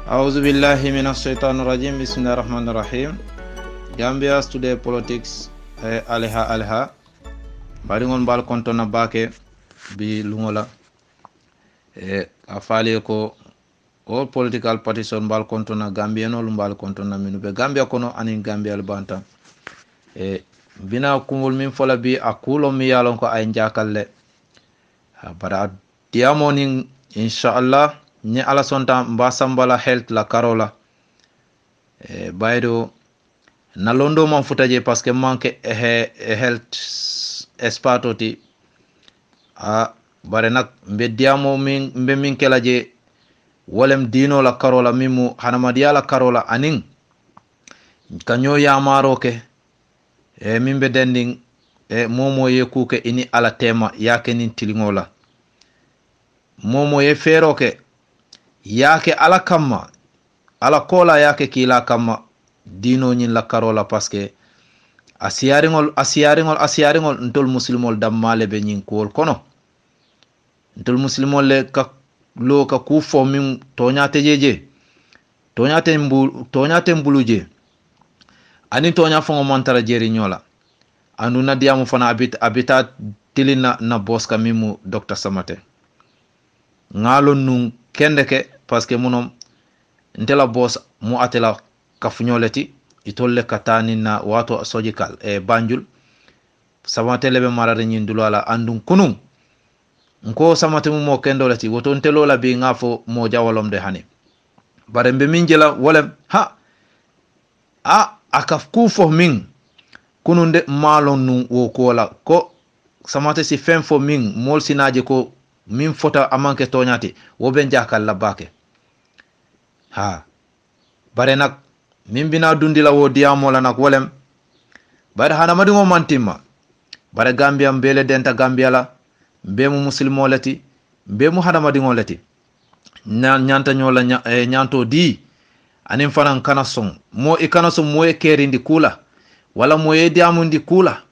أعوذ بالله من الشيطان الرجيم بسم الله الرحمن الرحيم. Gambia today politics alha bari ngon bal konto na bake bi lungola afale ko all political parties on bal konto na Gambia no bal konto na minu be Gambia kono anin Gambia al banta bina kumul min fola bi akulo mi yalon ko ay njakalle bara diamoning inshallah ni ala sonta mbasambala health la karola baydo na londo man futaje parce que manque health espatoti bare nak be diamo min kelaje wolem dino la karola mimu hanamadiya la karola anin kanyo yamaro ke mimbe dending momo ye kuke ini ala tema yake nin tilingola momo ye fero ke yake ala kamma ala kola yake kila kamma dino nyin la karola parce que asiyaringol ntol muslimol dammale be nyin kol kono ntol muslimol le ka lo ka ku fo min toñate jeje toñate mbuluje ani toña fongo mantara jeri nyola anu na diamu fana abita tilina na boska mimu Dr. Samate ngalo nun kendeke parce que munom ntela boss mu atela kafunyoleti itolle katani na wato surgical banjul Samate lebe marare nyindulo ala andun kunun nko Samate mu mo kendoleti woto ntelo la bi ngafo mo jawolom de hani bare mbe minjela wolem akaf ku fo min kununde malon nu wo kola ko Samate si fen fo min mol sinaje ko min fota amanke toñati wo ben jakal la bake bare nak min bina dundila wo diamo la nak wolem bare hana madi ngo mantima bare Gambia mbele denta Gambia la mbe mu muslimo lati mbe mu hana madi ngo lati nyanta nyola nyanto di anin fanan kana son mo e kerindi kula wala mo e diamo ndi kula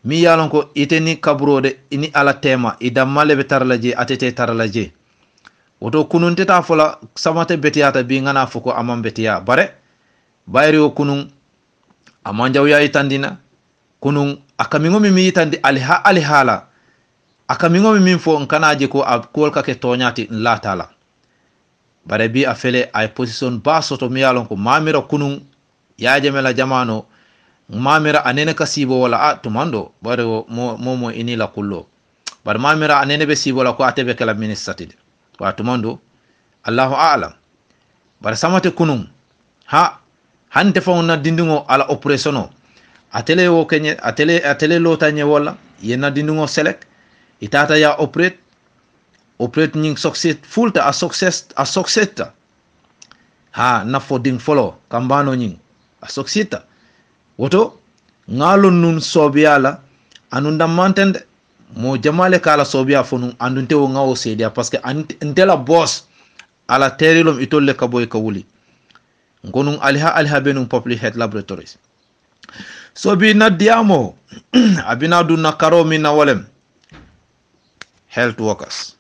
mi yalon ko iteni kabrode ini ala tema idamale be tarlaje atete tarlaje woto kunun teta fola Samate betiyata bi ngana fuko amam betiya bare bayri o kunun amanjaw ya itandina kunun akamingo mi itandi alihala akamingo min fo nkanaje ko akol ka ke toñati la tala bare bi afele ay position basoto mi yalon ko mamira kunun yaaje mela jamano mamira anene kasibo wala tumando bare momo ini la kullo bare mamira anene be sibo la ko atebe kala ministatide wa tumando Allahu a'lam bare Samate kunun hante fawna dindingo ala operationo atele wo kenye atele lotanye wala yena dindingo select itata ya operate ning success fulta a success na foding follow kambano ning a success woto ngalon nun sobiala anunda mantende mo jamale kala sobia fonu andunte wo ngawo sedia parce que antela boss ala terilom itolle kaboy kawuli ngonun alha benun public health laboratories so bi na diamo abina dunna karo min na wolem health workers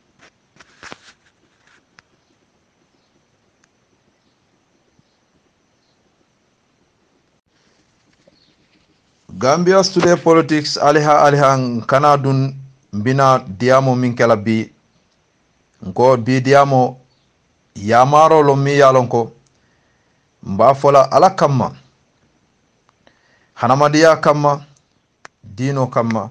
Gambia today politics alha kana dun bina diamo min kala bi ngo bi diamo yamaro lo mi yalon ko mba fola ala kamma hanamadiya kamma dino kamma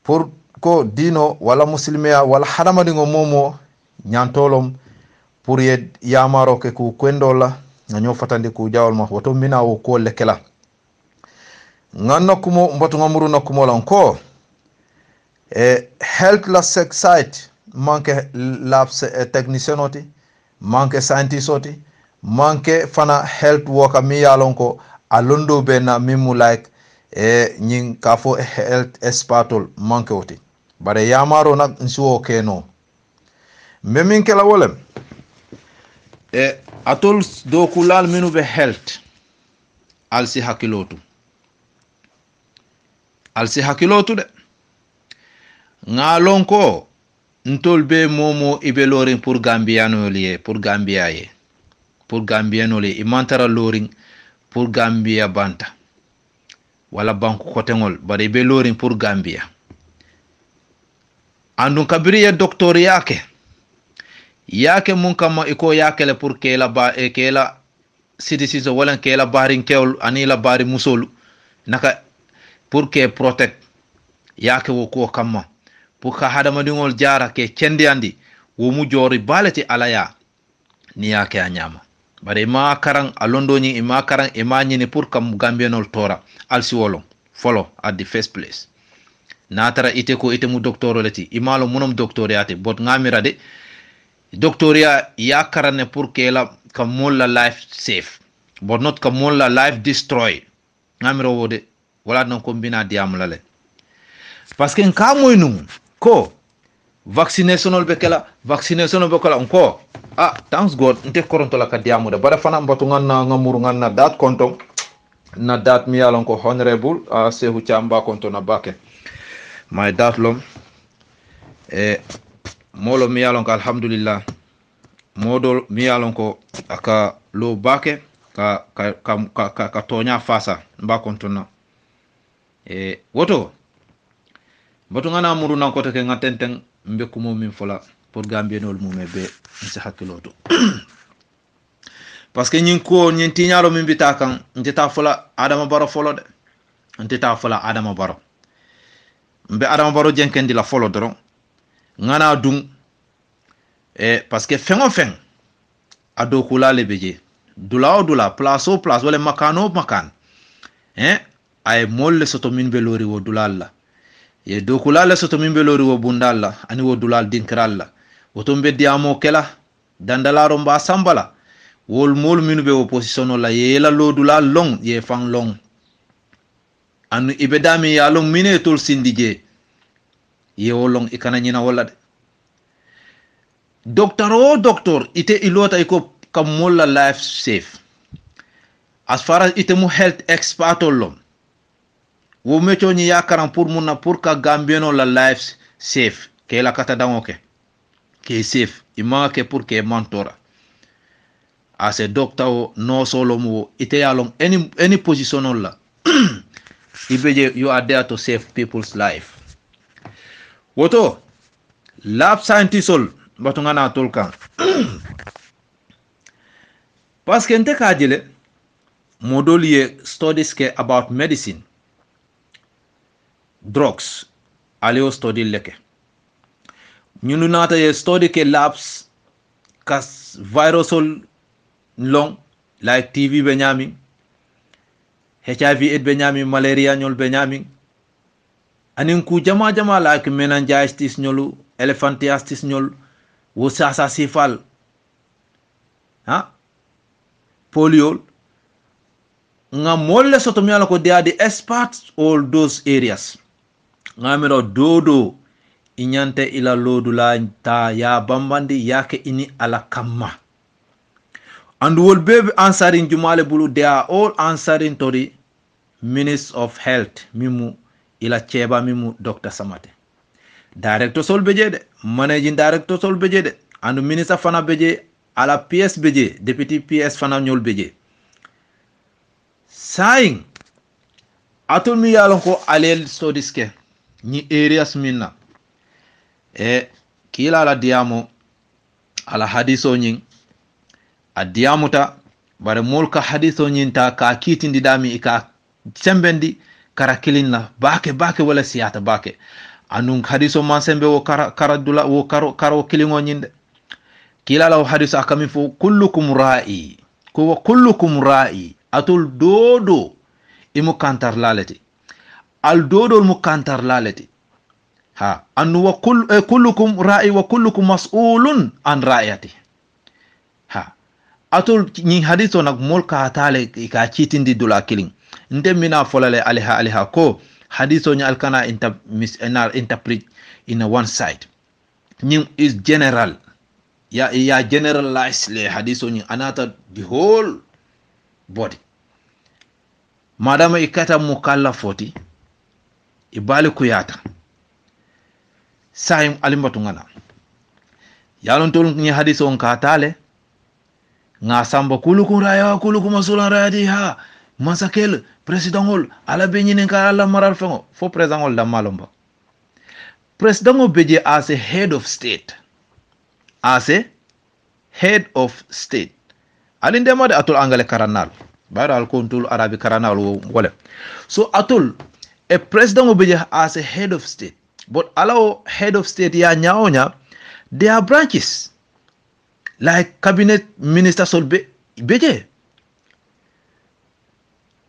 pour ko dino wala muslimiya wala hanamadi ngo momo nyantolom pour ye yamaro ke ku kwendola nganyo fatandi ku jawol ma woto mina wo ko lekela nganna kumo mbatu ngamuru na kumo lanko health la site manke labs technician oti manke scientist oti manke fana health worker mi yalon ko alondo be na mimu like nyin kafo health expatol manke oti bare yamaro nak nsuo keno memin kala wolem atol do kulal minu be health alsi hakilotu de ngalon ko ntol be momo ibe lorin pour Gambiano liye pour Gambia ye pour Gambiano le imantara loring pour Gambia banta wala banku kotengol bare be loring pour Gambia andun kabiri docteur yake mun kama iko yake le pour kela ba e kela citizen wala kela barin kewol ani la bari musolu naka pour que protect yake wo ko kama pour ka hadama dingol jara ke cendi andi wo mu jori balati alaya ni yake anyama bare ma karang alondoni e ma karang e ma nyini pour kam gambianol tora alsi wolon follow at the first place natara ite ko ite mu docteur lati imalo munom doctoriate bot ngamira de doctoria ya karane pour que la kam la life safe but not kam la life destroy ngamira wode wala non ko bina diamula le parce que nka moy num ko vaccination be kala ko thanks god nte koronto la ka diamu de bara fana mbatu nganna ngamuru nganna dat konton na dat mi yalon ko honorable sehu chamba konto na bake my dat lom molo mi yalon ko alhamdulillah modol mi yalon ko aka lo bake ka tonya fasa mba konto na woto batu ngana muru nan ko te ngatenten mbe ko min fola pour gambienol mum be ci hakkiloto parce que nyin ko nyin tiñalo min bita kan ndita fola adama baro folo de ndita fola adama baro mbe adama baro jenkendi la folo doron ngana dum parce que fengo feng ado kula le beje dula place wala makano makan ay molle soto min be lori wo dulalla ye do kula le soto min be lori wo bundalla ani wo dulal dinkralla woto mbe diamo kela dandalaro mba sambala wol mol minu be opposition la ye la lo dulal long ye fang long anu ibedami ya long mine tol sindije ye wolong ikana nyina wala de doctor ite ilota iko kam molla life safe as far as ite mu health expert lom wo mecho ni yakaran pour munna pour ka gambiano la life safe ke la kata dangoke ke safe ima ke pour ke mentora as a doctor no solo mo ite yalong any position on la ibeje you are there to save people's life woto lab scientist batu ngana tolkan parce que nte kajile modolier studies ke about medicine drugs aleo study leke ñunu nata ye study ke labs kas virusol long like tv be nyami HIV be nyami malaria nyol be nyami anin ku jama like meningitis nyolu elephantiasis nyol wo sasa sifal polio nga molle soto mi ala ko they are the experts all those areas ngamiro dodo inyante ila lodula ta ya bambandi yake ini ala kamma and will be answering jumale bulu they are all answering to the Minister of Health mimu ila cheba mimu Dr. Samate director sol beje de managing director sol beje de and minister fana beje ala PS beje deputy PS fana nyol beje saing atul mi yalon ko alel studies ke ni areas minna kila la diamo ala hadiso nyin a diamuta bare molka hadiso nyin ta ka kitindi dami ika sembendi karakilin la bake wala siyata bake anun hadiso man sembe wo karadula wo karo kilingo nyinde kila la hadiso akami fu kullukum ra'i ko kullukum ra'i atul dodo imu kantar laleti al dodo mu kantar laleti anu wa kullukum ra'i wa kullukum mas'ulun an ra'iyati atul ni hadiso nak molka tale ka chitindi dula killing nde mina folale aliha ko hadiso ni alkana interpret in one side ni is general ya generalize le hadiso ni anata the whole body madama ikata mukallafoti ibali kuyata sayim alimbatu ngana yalon tol ni hadiso on ka tale nga samba kulukum raya kulukum masulan rayadi ha masakel presidentol ala be nyinen ka ala maral fengo fo presidentol da malomba presidentol beje as a head of state alinde mode atul angale karanal bayro al kontul arabi karanal wole so atul a president beje as a head of state but allow head of state ya nyaonya there are branches like cabinet minister sol beje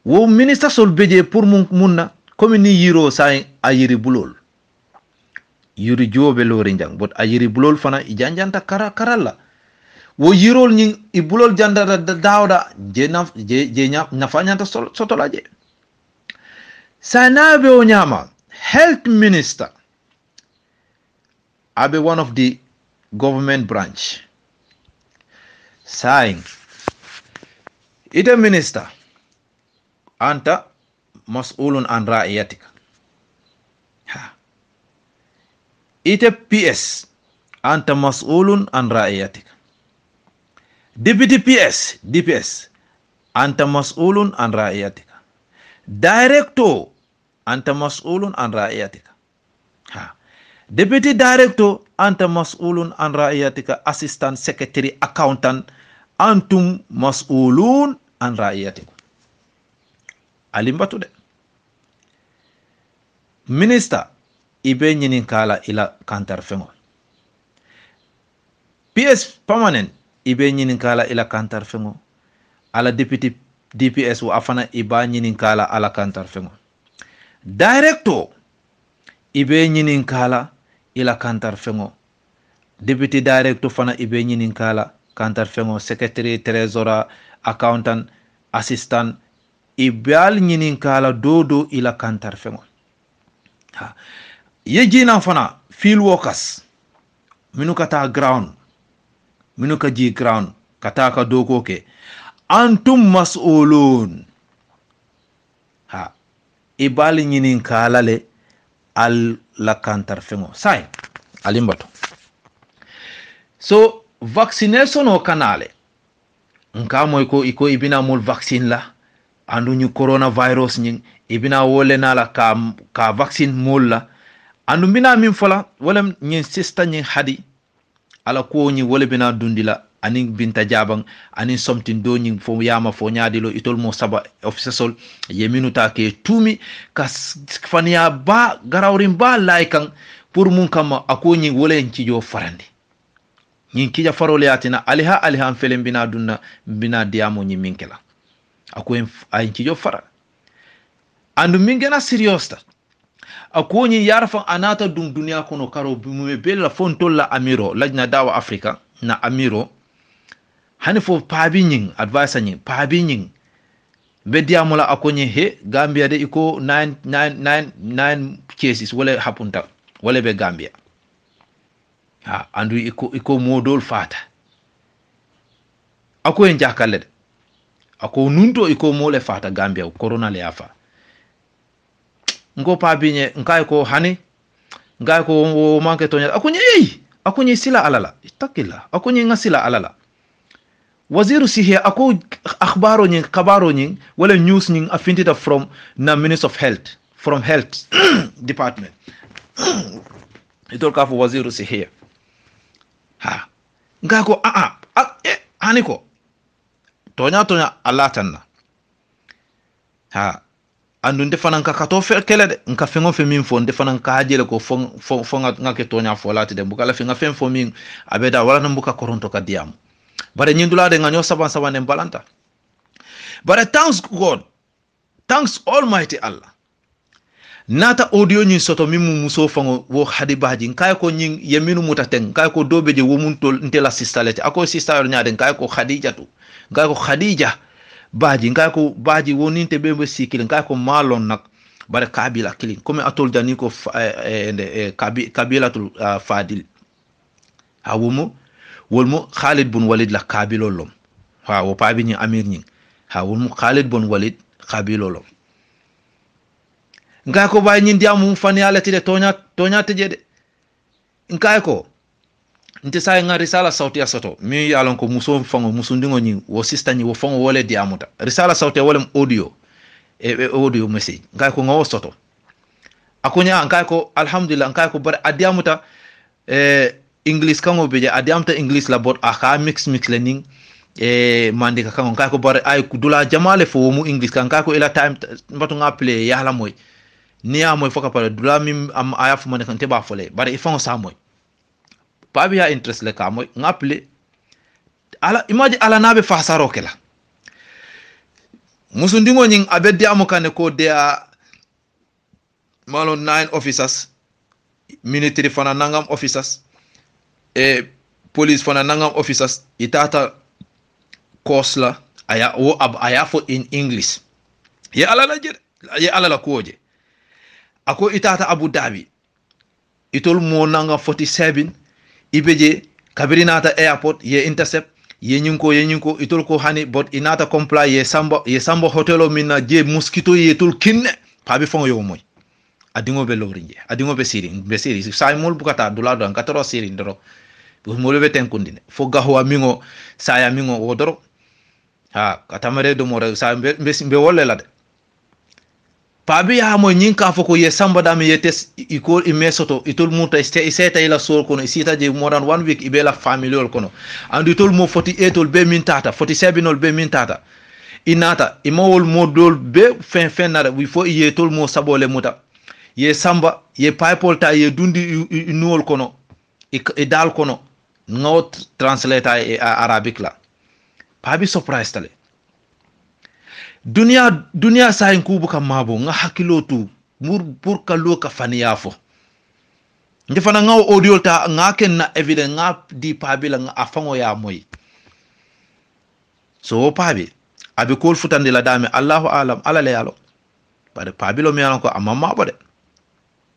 wo minister sol beje pour munna comme ni yiro sa ayiri bulol yuri jobe lori njang but ayiri bulol fana ijanjanta karalla wo yirol ni ibulol janda dawda je nafanyanta sotolaje sanabe o nyama health minister abe one of the government branch saying ita minister anta mas'ulun an ra'iyatika ita PS anta mas'ulun an ra'iyatika deputy DPS anta mas'ulun an ra'iyatika director anta mas'ulun an ra'iyatika deputy director anta mas'ulun an ra'iyatika assistant secretary accountant antum mas'ulun an ra'iyatikum alimbatu de minister ibe nyinin kala ila kantar fengo PS permanent ibe nyinin kala ila kantar fengo ala deputy DPS wa afana iba nyinin kala ala kantar fengo director ibe nyinin kala ila kantar fengo deputy director fana ibe nyinin kala kantar fengo secretary treasurer accountant assistant ibal nyinin kala dodo ila kantar fengo yejina fana field workers minu kata ground minu ka ji ground kata ka doko ke antum mas'ulun ibal nyinin kala le al la kantar fengo sai alimbato so vaccination o kanale nka moy ko iko ibina mul vaccine la andu ñu coronavirus ñing ibina wole na la ka vaccine mul la andu bina min fola wala ñi sista ñi hadi ala ko ñi wole bina dundila ani binta jabang ani somtin do ñi fo yama fo nyaadilo itol mo saba official yeminu ta ke tumi kas fania ba garawrin ba laikan pour mun kama ako ñi wole ci jo farandi ñin kija farole yatina aliha felen bina dunna bina diamo ñi minkela ako ay ci jo fara andu mingena serious ta ako ñi yarfa anata dum dunya kono karo bimu bella fontolla amiro lajna dawa afrika na amiro hani fo paabi ñing advice ñing paabi ñing be diamo la ako ñi he gambia de iko 9 cases wala hapunta wala be gambia andu iko modol fata ako en jakalle de ako nunto iko mole fata gambia corona le afa ngo pa binye nkay ko hani ngay ko manke tonya ako nyi sila alala itakilla ako nyi ngasila alala waziru sihe ako akhbaro nyi kabaro nyi wala news nyi afintita from na minister of health from health department itol ka fo waziru sihe ngako hani ko tonya Allah tanna andu ndefanan ka kato fe kele de nka fengo fe min fo ndefanan ka hajele ko fo ngake tonya fo lati de bukala fe nga fen fo min abeda wala nambuka koronto ka diam bare nyindula de nganyo saban en balanta bare thanks God, thanks almighty Allah nata audio nyi soto mimu muso fango wo hadi baji nkay ko nyi yeminu mutaten kay ko dobeje wo muntol ntela sistalete ako sister nyaade kay ko khadijatu kay ko khadija baji kay ko baji woninte bembe sikil kay ko malon nak bare kabila kilin comme atol dani ko kabilatul fadil awumo wolmo Khalid bun Walid la kabilolom wo pabi ni amir ni wolmo Khalid bun Walid kabilolom nka ko bay ñin diamu fani ala tide tonya tejede nka ko nte sa nga risala sauti soto mi yalon ko muso fango muso ndingo ni wo sister ni wo fango wole di amuta risala sauti wolem audio audio message ngay ko ngawo soto akunya ngay ko alhamdulillah ngay ko bar adiamuta english kango beje adiamta english la bot aka mix le ning mandika kango ngay ko bar ay ku dula jamale fo mu english kan ngay ko ila time mbatu nga play yala moy niya moy foka pare dula mi am aya fu man kan te ba fole bar ifan sa moy pabi ya interest le ka moy ngaple ala imaji ala nabe fasaro kala musundingo nying abedi amukane ko dia malo 9 officers military fana nangam officers police fana nangam officers itata kosla aya o aya fo in english ye ala la je ye ala la koje ako itata Abu Dhabi itol mo nanga 47 ibeje kabirinata airport ye intercept ye nyinko itol ko hani bot inata comply ye samba hotelo minna je mosquito ye tol kinne pabi fon yo moy adingo be lorinje adingo be siri sai mol bukata dulado an katoro siri ndoro bu mol be ten kundine fo gaho amingo saya mingo wodoro ha katamare do mo re sa be wolle la de pabi ya mo nyinka foko ye samba dami ye tes iko imesoto itol muta iseta ila sol kono isita je more than 1 week ibela familial kono andu itol mo 48 ol be min tata 47 ol be min tata inata imawol modol be fin nada wi fo ye tol mo sabole muta ye samba ye paypol ta ye dundi nuol kono e dal kono not translate e arabic la pabi surprise tale dunia sa en kubu kam mabo nga hakilotu mur pour kalo ka faniya fo ndefana nga audio ta nga ken na evidence nga di pabi la nga afango ya moy so pabi abi kol futande la dame Allahu alam ala le yalo bare pabi lo mi ko amama bo de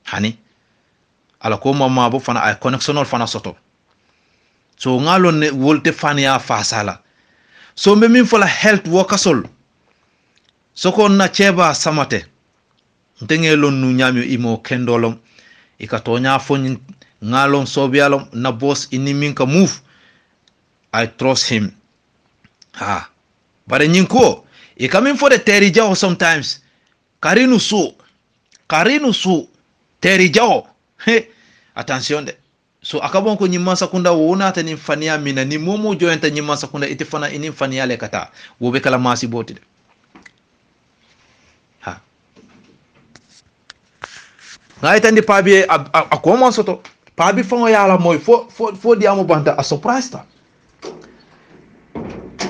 hani ala ko mama bo fana ay connectionol fana soto so ngalo ne wolte faniya fasala so me min fola health workasol soko na cheba samate ntengelon nu nyami imo kendolom ikatonya fon ngalon sobialom na boss inimin ka move I trust him ha bare nyinko e coming for the Terry Jao sometimes karinu su Terry Jao he attention de so akabon ko nyimma sakunda wona ta ni fania mina ni momo joenta nyimma sakunda itifana ini fania le kata wo be kala masi boti de ngai tandi pabi a commence to pabi fango yala moy fo diamo banta a surprise ta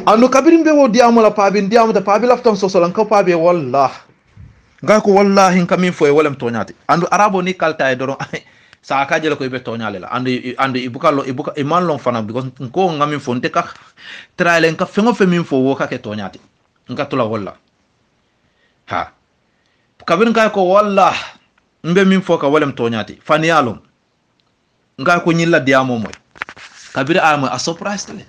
anu kabirin be wo diamo la pabi diamo da pabi lafton so solan ka pabi wallah ngai ko wallahi kamin fo e walam tonyati andu arabo ni kalta e doron sa akajele ko be tonyale la andu ibuka iman long fana because ko ngamin fo nte ka trailen ka fengo fe min fo wo ka ke tonyati nka tula walla ha kabirin kai ko wallah mbe min foka walem tonyati faniyalom nga ko nyilla diamo moy kabiri almo a surprise tele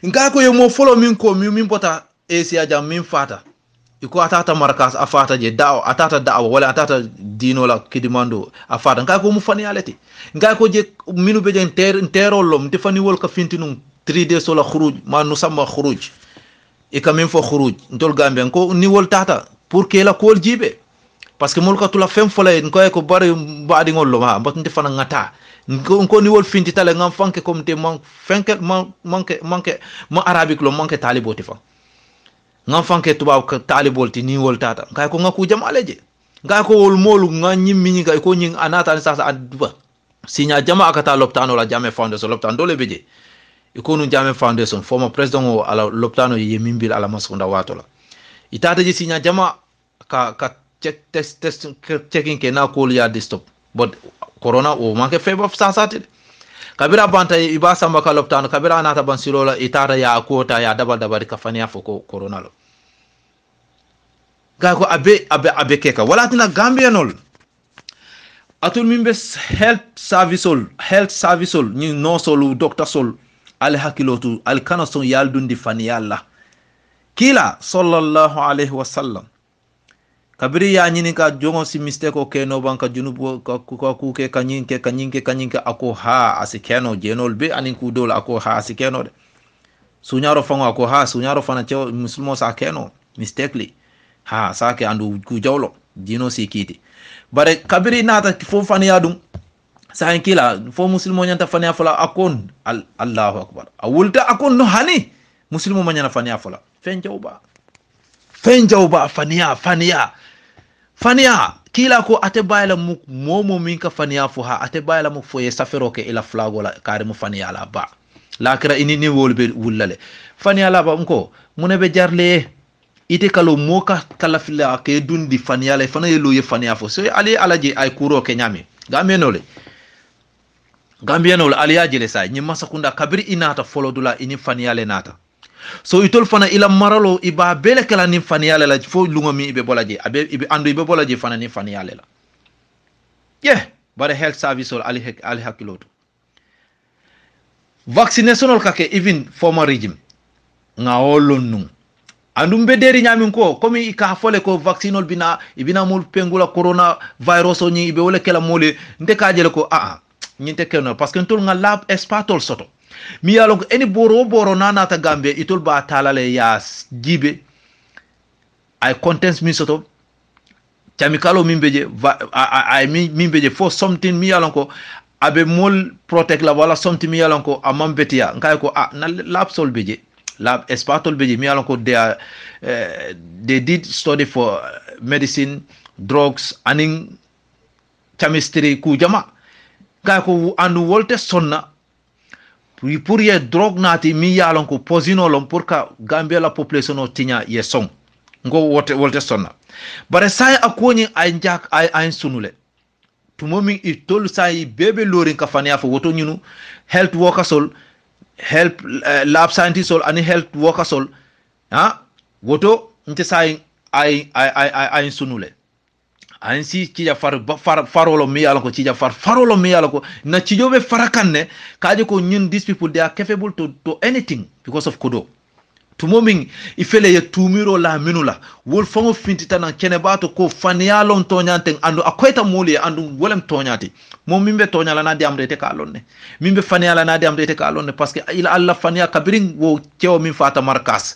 nga ko yemo follow min ko min bota Asia jam min fata iko atata markas afata je daaw atata daaw wala atata dino la kidimando afata nga ko mu faniyaleti nga ko je minu be jen terolom te faniwol ka fintinum 3 days wala khuruj ma nu sama khuruj e kamen fo khuruj ndol gambe ko ni wol tata pour que la kol jibe parce que molka tula fem fola en ko bari baadi ngol ma mbatnde fana ngata ko ni wol finti tale ngam fanke comme te manke ma arabique lo manke taliboti fa ngam fanke tuba ko talibolti ni wol tata kay ko ngaku jamaleje nga ko wol molu nganyim mini ga ko nyin anata sasa adba sinya jama akata loptano la jame foundation loptano dole beje iko nu jame foundation former president o ala loptano ye mimbil ala masunda watola itata ji sinya jama ka test checking ke na ko ya stop but corona o manke favor sansate kabira banta iba samba ka loptano kabira anata ban silola itata ya kota ya dabal ka fania foko corona lo ga ko abe keka wala tina gambianol atul mimbe health service ni no solu doctor sol al hakilotu al kanason yaldundi fani yalla kila sallallahu alaihi wasallam kabiri ya nyini ka jongo si mistake o keno banka junubu ka kuke kanyinke ako ha asikeno jenol be anin ku dol ako ha asikeno de sunyaro fango ako ha sunyaro fana che muslimo sa keno mistakenly ha sake andu ku jawlo dino si kiti bare kabiri nata fo fani yadum sa kila fo muslimo nyanta fani afala akon Allahu akbar awulta akon no hani muslimo manyana fani afala fenjawba faniya kila ko ate bayla mu momo min ka faniya fo ha ate bayla mu fo ye safero ke ila flago la kare mu faniya la ba lakira ini ni wolbe wullale faniya la ba ko munebe jarle ite kalo moka kala fila ke dundi faniya la fana yelo ye faniya fo so ali alaji ay kuro ke nyami gamenole ali ajele sa nyi masakunda kabiri inata folodula ini faniya le nata so itol fana ila maralo iba bele kala ni faniyale la fo lungomi ibe bolaje ibe andu ibe bolaje fana ni faniyale la bare health service ol ali hakiloto vaccination ol kake even former regime nga olonu andu mbederi nyamin ko komi ka fole ko vaccine ol ibina mul pengula corona virus o ni ibe wole kala mole ndekajele ko nyinte keno parce que ntol nga lab espatol soto mi yalon ko eni boro nanata gambe itol ba talale ya jibe ay contents mi soto chamikalo mimbeje ay mimbeje for something mi yalon ko abe mol protect la wala something mi yalon ko amambetia ngay ko na lab sol beje lab espatol beje mi yalon ko they did study for medicine drugs aning chemistry ku jama ngay ko andu wolte sonna pour ye drogue nati mi yalon ko posino lom pour ka Gambia la population o tinya ye song ngo wolte sonna bare say akoni ay njak ay sunule tumomi itol say bebe lorin ka fania fo woto nyunu health workers all help lab scientists all ani health workers all woto nte say ay sunule ansi cija farolo mi yalon ko cija farolo mi yalon ko na cijobe farakanne kaje ko ñun these people they are capable to anything because of kodo tumoming ifele ye tumiro la minula wol fango fintita na kene bato ko faniyalon toñante andu akoyta moli andu wolem toñati mom mimbe toñala na di amrete ka lonne mimbe faniyala na di amrete ka lonne parce que ila alla faniya kabirin wo cewo min fata markas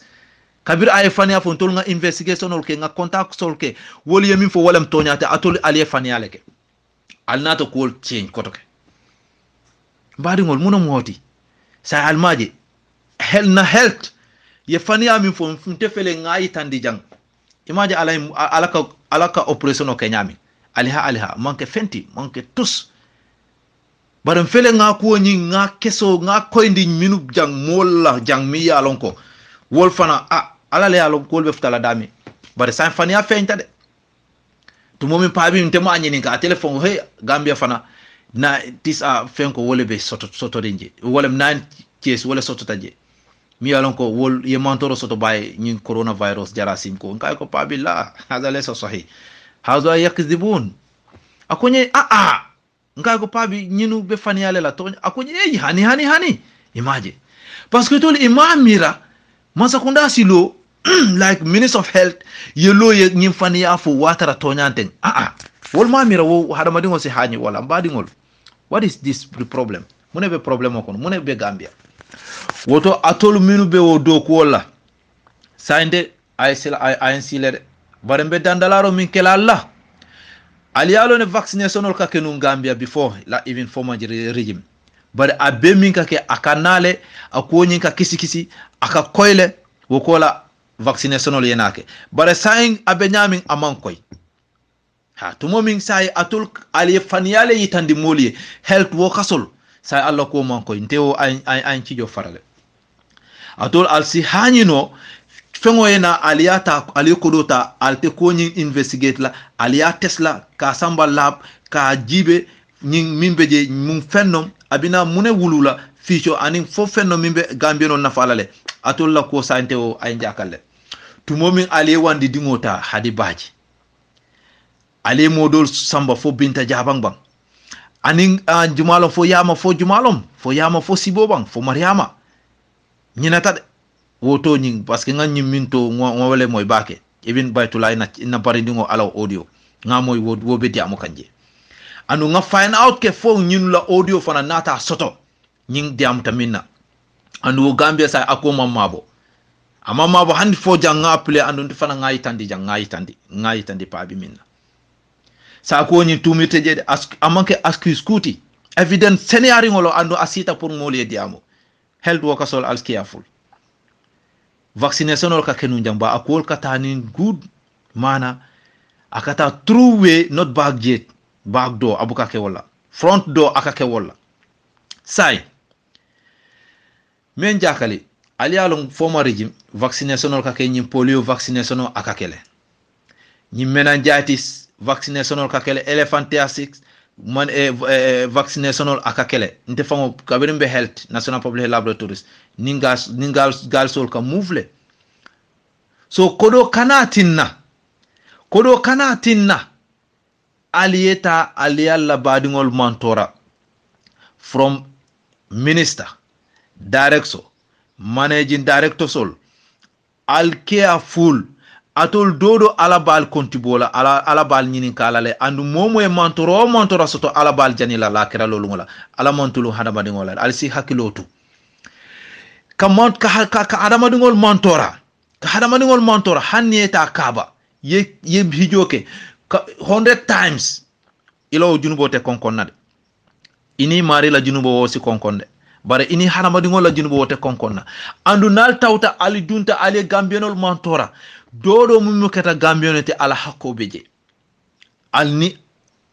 kabir ay faniya fo tol nga investigation ol ke nga contact sol ke wol yemin fo wolem toñate atol ali faniya leke alnato ko change kotoke badi ngol muno moti sa almaji health ye faniya min fo funte fele ngayi tandi jang imaji alaka operation o ke nyami aliha manke fenti manke tus baram fele nga ko nyi nga keso nga koyndi minu jang molla jang mi yalon ko wol fana ala le yalon ko be futala dami bare sa faniya fenta de to momin paabi nte ma nyini ka telephone he Gambia fana na tis fenko wole be soto dinje wolem nan case wole soto taje mi yalon ko wol ye mantoro soto bay nyin coronavirus jarasim ko ngay ko paabi la hada laysa sahih hada yakzibun akonye ngay ko paabi nyinu be faniya le la to akonye hani imagine parce que tol imamira masakunda silo like Minister of Health yelo ye nyim faniya fo watara toñanten wol mamira wo hada madingo si hani wala mbadingol what is this problem mune be problem ko mune be Gambia woto atol minu be wo do ko wala sande ay sile bare be dandalaro min kelalla aliyalo ne vaccination ol ka kenu Gambia before la even former regime bare abe min ka ke akanale akonyin ka kisi aka koyle wokola vaccination ol yenake bare sayin abe nyamin aman koy tumo min say atul ali faniyale yitandi moliye health workers say Allah ko man koy ntewo ay ci jo farale atul alsi hanino fengo yena aliyata alikodota alte ko nyin investigate la aliya tesla ka samba lab ka jibe nyin mimbeje mum fennom abina mune wulula ficho anin fo fenno mimbe Gambia non nafalale atol la ko sante o ay njakalle tumomin ali wandi dingota hadi baji ali modol samba fo binta jabang bang anin jumalo fo yama fo sibobang fo mariama nyinata woto nyin parce que nganyi minto ngwale moy bake even baytulay na barindingo ala audio nga moy wo be diamo kanje anu nga find out ke fo ñinu la audio fana nata soto ñing diam taminna anu Gambia sa ako mamabo amamabo handi fo janga appelé anu fana ngayi tandi paabi minna sa ko ñi tumite je amanke excuse kuti evidence scenario ngolo anu asita pour ngoli diamo health workers all as careful vaccination ka kenu jamba akol katani good mana akata true way not back gate back door abuka ke wala front door akake wala sai men jakali ali along former regime vaccination ka ke nyim polio vaccination akakele nyim meningitis vaccination ka kele elephantiasis man vaccination akakele nte fango kabirimbe health national public health laboratories ningal sol ka mouvle so kodo kanatinna aliyeta aliyalla badingol mantora from minister director managing director sol al careful atol dodo alabal kontibola alabal nyinin kalale andu momo e mantoro soto alabal janila la kira lolu ngola ala mantulu hadama dingola alsi hakilotu kamont ka hadama dingol mantora hanniyeta kaba ye hijoke 100 times ilo junubo te konkonnade ini mari la junubo wo si konkonde bare ini hadama dingol la junubo te konkonna andu nal tawta ali dunta ali gambianol mantora dodo mummu keta gambionete ala hakko beje alni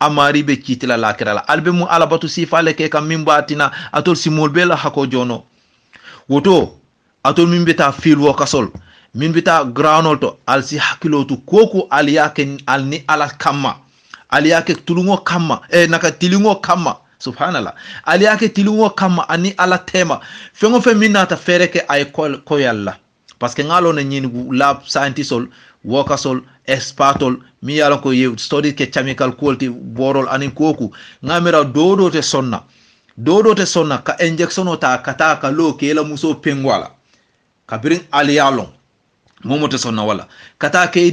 amari be kitila lakirala albe mu ala batu sifale ke kam mimbatina atol simol be la hakko jono woto atol mimbeta fil wo kasol min bita groundol to alsi hakilotu koku aliyake alni ala kamma aliyake tulungo kamma naka tilingo kamma subhanallah aliyake tilingo kamma ani ala tema fengo fe minata fereke ay koyalla parce que ngalo na nyini lab scientistol workersol expertol mi yala ko ye study ke chemical quality borol anin koku ngamira dodo te sonna ka injection ota kata ka lo ke la muso pengwala kabirin aliyalon momo te sonna wala kata ke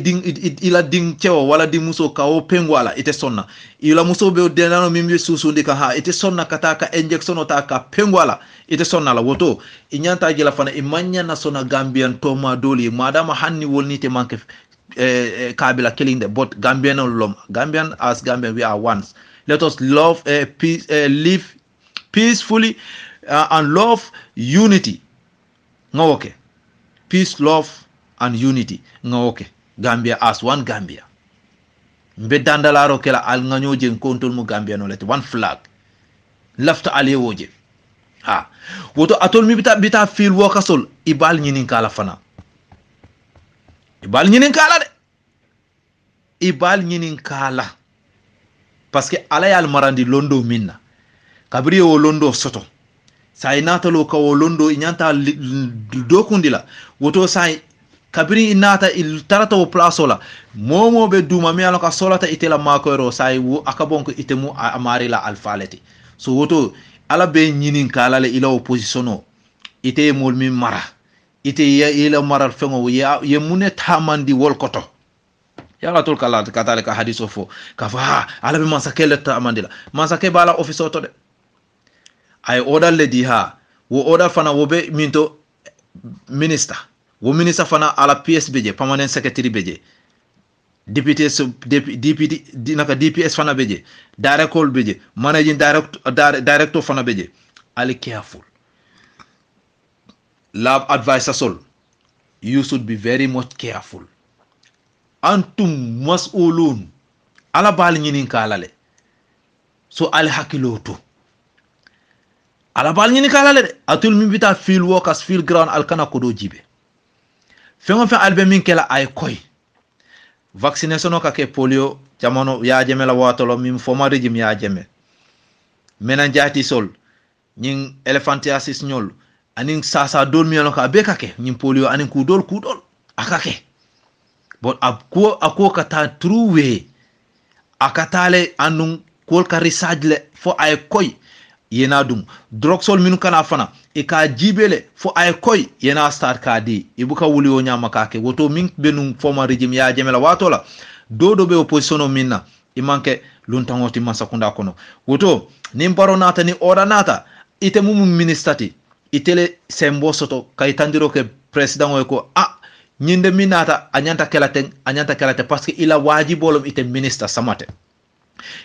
ila ding cewo wala di muso ka o pengwala ite sonna ila muso be denano mimbe susundi ka ha ite sonna kata ka injection ota ka pengwala ite sonna la woto inyanta jila fana imanya na sonna Gambian toma doli madama hanni wolnite manke kabila killing but Gambian as Gambian we are ones. Let us love peace, live peacefully and love unity. Okay. Peace, love and unity. Okay. Gambia as one Gambia. Mbedandalaro kela al nganyoje nkontol mu Gambia no let one flag. Left ali woje. Ha. Woto atol mi bita feel workasol ibal nyinin kala fana. Ibal nyinin kala parce que ala yal marandi londo minna kabri o londo soto sai natalo ka o londo inyanta dokundila woto sai kabri inata il tarata o plasola momo be duma mi alaka solata itela makoro sai wo akabonko itemu amari la alfaleti so woto ala be nyinin kala le ila oppositiono ite mol mi mara ite ya ila maral fengo ye mune tamandi wol koto yala tol kala katale ka hadiso fo ka fa ala be mansakele tamandila mansake bala office to de ay order le di ha wo order fana wo be minto minister fana ala PSBJ permanent secretary beje deputy naka DPS fana beje director beje managing director fana beje ali careful lab advisor sol you should be very much careful antum mas'ulun ala bal nyinin kalale so al hakiloto ala bal nyinin kalale de atul mi bita field workers field ground al kana kodo jibe fengo fe albe min kala ay koy vaccination ka ke polio jamono ya jeme la watolo min former regime ya jeme meningitis sol nyin elephantiasis nyol anin sasa dol mi yano ka be kake nyin polio anin kudol akake but ako kata true way akatale anun kol ka research le fo ay koy yena dum drug sol minu kana fana e ka jibele fo ay koy yena start ka di ibuka wuli o nyama kake woto min benum former regime ya jemela watola dodo be opposition o minna imanke luntangoti masakunda kono woto nimbaro nata ni ora nata ite mum ministati itele sembo soto kay tandiro ke president o ko nyinde minata anyanta kelate parce que ila wajibolom ite minister samate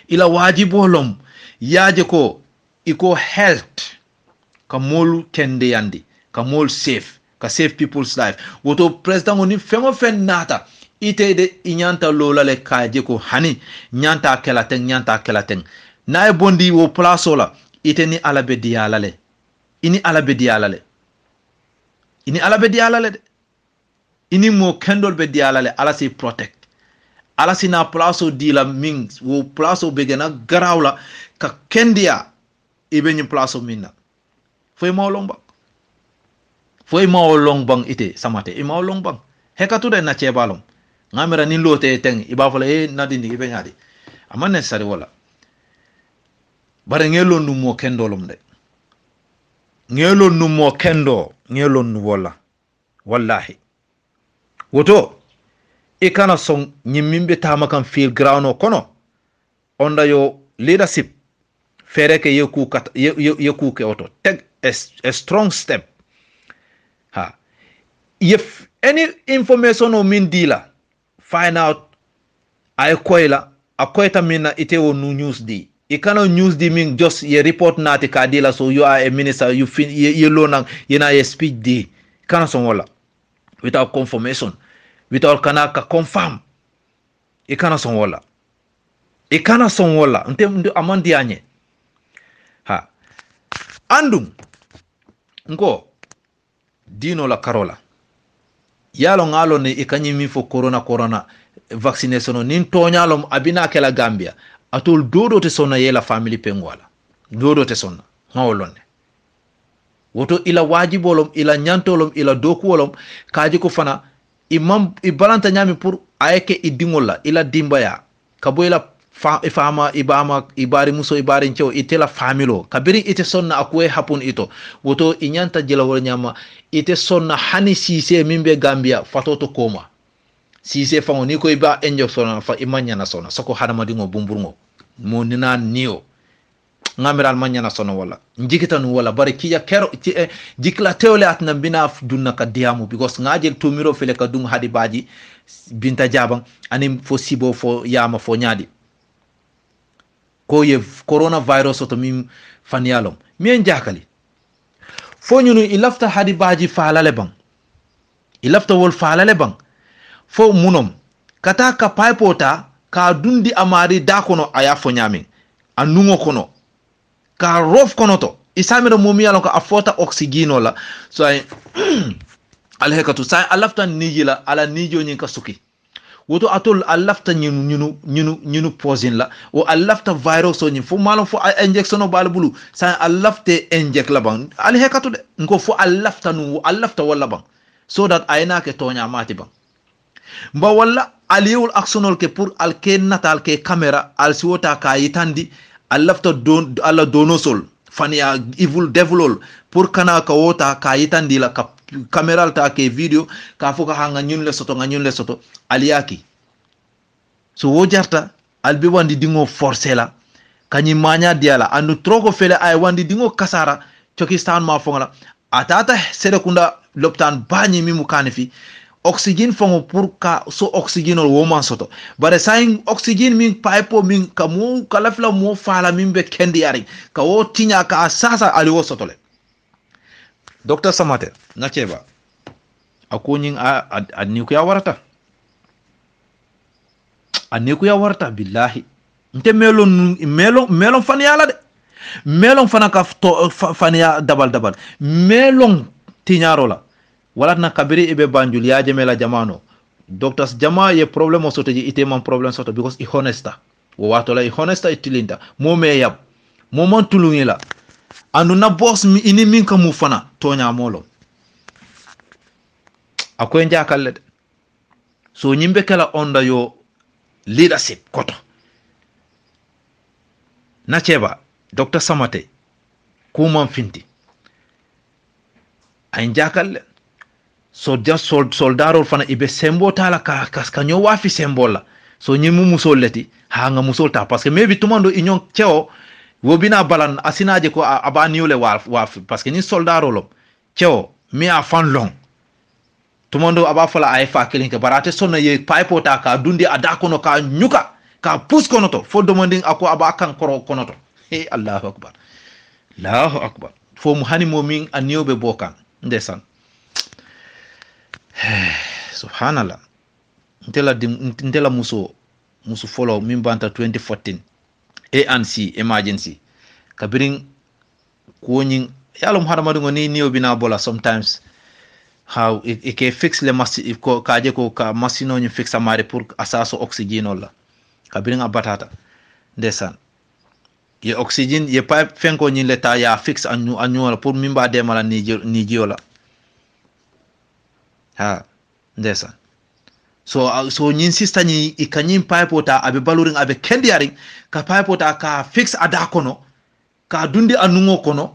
ila wajibolom yaje ko iko health ka molu kende yandi ka mol safe ka save people's life woto president oni fengo fen nata ite de inyanta lola le kaje ko hani nyanta kelaten na e bondi wo place la ite ni alabe dialale ini alabe dialale de ini mo kendol be dialale ala si protect ala si na place di la min wo place be gena garawla ka kendia ibe ni place minna foy ma long bang ite samate e ma long bang hekatu de na cebalom ngamira ni lote teng iba fala nadindi ibe nyaadi amane sari wala bare ngelo nu mo kendolum de ngelo nu mo kendo ngelo nu wala wallahi woto e kana son nyimimbe tama kan feel ground kono onda yo leadership fere ke yeku ke auto take a strong step if any information o min dila find out ay koyla akoyta minna ite wo news di e kana news di min just ye report nati ka dila so you are a minister you fin ye lonang yena ye speech di kana son wala without confirmation without kana ka confirm e kana son wala nte amandi anye andum ngo dino la karola yalo ngalo ne ikanyi mi fo corona vaccination nin tonyalom abina kala Gambia atol dodo te sonna yela family pengwala dodo te sonna ngawolonne woto ila wajibolom ila nyantolom ila dokuolom kaji ko fana imam ibalanta nyami pour ayeke idingola ila dimbaya kabo ila ifama ibari muso ibari ncho itela familo kabiri ite sonna akwe hapun ito woto inyanta jela wala nyama ite sonna hani sise mimbe Gambia fatoto koma sise fango niko iba enjo sonna fa imanya na sonna soko hadama dingo bumburungo mo nina niyo ngamiral manya na sonna wala njikita nu wala bare kiya kero jikla teole atna bina dunna ka diamu because ngajel tumiro fele ka dung hadi baji binta jabang anim fo sibo fo yama fo nyaadi ko ye coronavirus to mim fanyalom mien jakali fo nyunu ilafta hadi baji falale bang ilafta wol falale bang fo munom kata ka paipota ka dundi amari da kono aya fo nyami anungo kono ka rof kono to isamira momiyalo ko afota oxygeno la so ay alhekatu sa alafta nijila ala nijo nyin ka suki woto atol alafta nyunu poison la o alafta virus o nyin fo malo fo injection o balbulu sa alafte inject la bang alhekatu de ngo fo alafta wala bang so that ayna ke tonya mati bang mba wala aliyul aksonol ke pour alke natal ke camera al siwota ka yitandi alafta don alla donosol fania evil devilol pour kana ka wota ka yitandi la ka camera ta ke video ka foka hanga nyun le soto aliyaki so wojarta albi wandi dingo forcé la kanyi manya diala andu trogo fele ay wandi dingo kasara chokistan ma fonga atata sede kunda loptan banyi mi mukanifi oxygen fongo pour ka so oxygen wo man soto bare sain oxygen min pipe min kamu kalafla mo fala min be kendi yari ka wo tinya ka sasa ali wo soto le Dr. Samate nacheba akunyin a niku ya warata billahi nte melon fan yala de melon fana ka fania dabal melon tinyaro la wala na kabiri ibe banjul ya jemela jamano doctors jama ye problem o soto ji ite man problem soto because I honesta wo wato la I honesta itilinda mo me yab mo man tulungila andu na boss mi ini min ka mu fana tonya molo akoy njakalle de so nyimbe kala onda yo leadership koto na cheba Dr. Samate kuman finti ay jakal soldarol fana ibe sembo tala ka nyo wafi sembola so nyimu musol leti ha nga musol ta parce que maybe tumando inyon ceo wobina balan asinaje ko abaniole wafi parce que ni soldarol ceo mi a fan long tumando aba fala ay fa kelin ke barate sonna ye pipe ta ka dundi adakono ka nyuka ka pus kono to fo demanding ako aba kan koro kono to Allahu akbar fo mu hani momin aniobe bokan ndesan subhanallah ntela muso follow min banta 2014 ANC emergency kabirin kuonin yalom haramadu ngoni niyo bina bola sometimes how it can fix le masi ko kaje ko ka masino ñu fix amare pour asaso oxygène la kabirin abatata ndesan ye oxygène ye pipe fenko ñi leta ya fix anyu la pour mimba demala ni jiola ha ndesan so ñin sista ñi ikanyin pipe ota abe baluring abe kendiaring ka pipe ota ka fix ada kono ka dundi anungo kono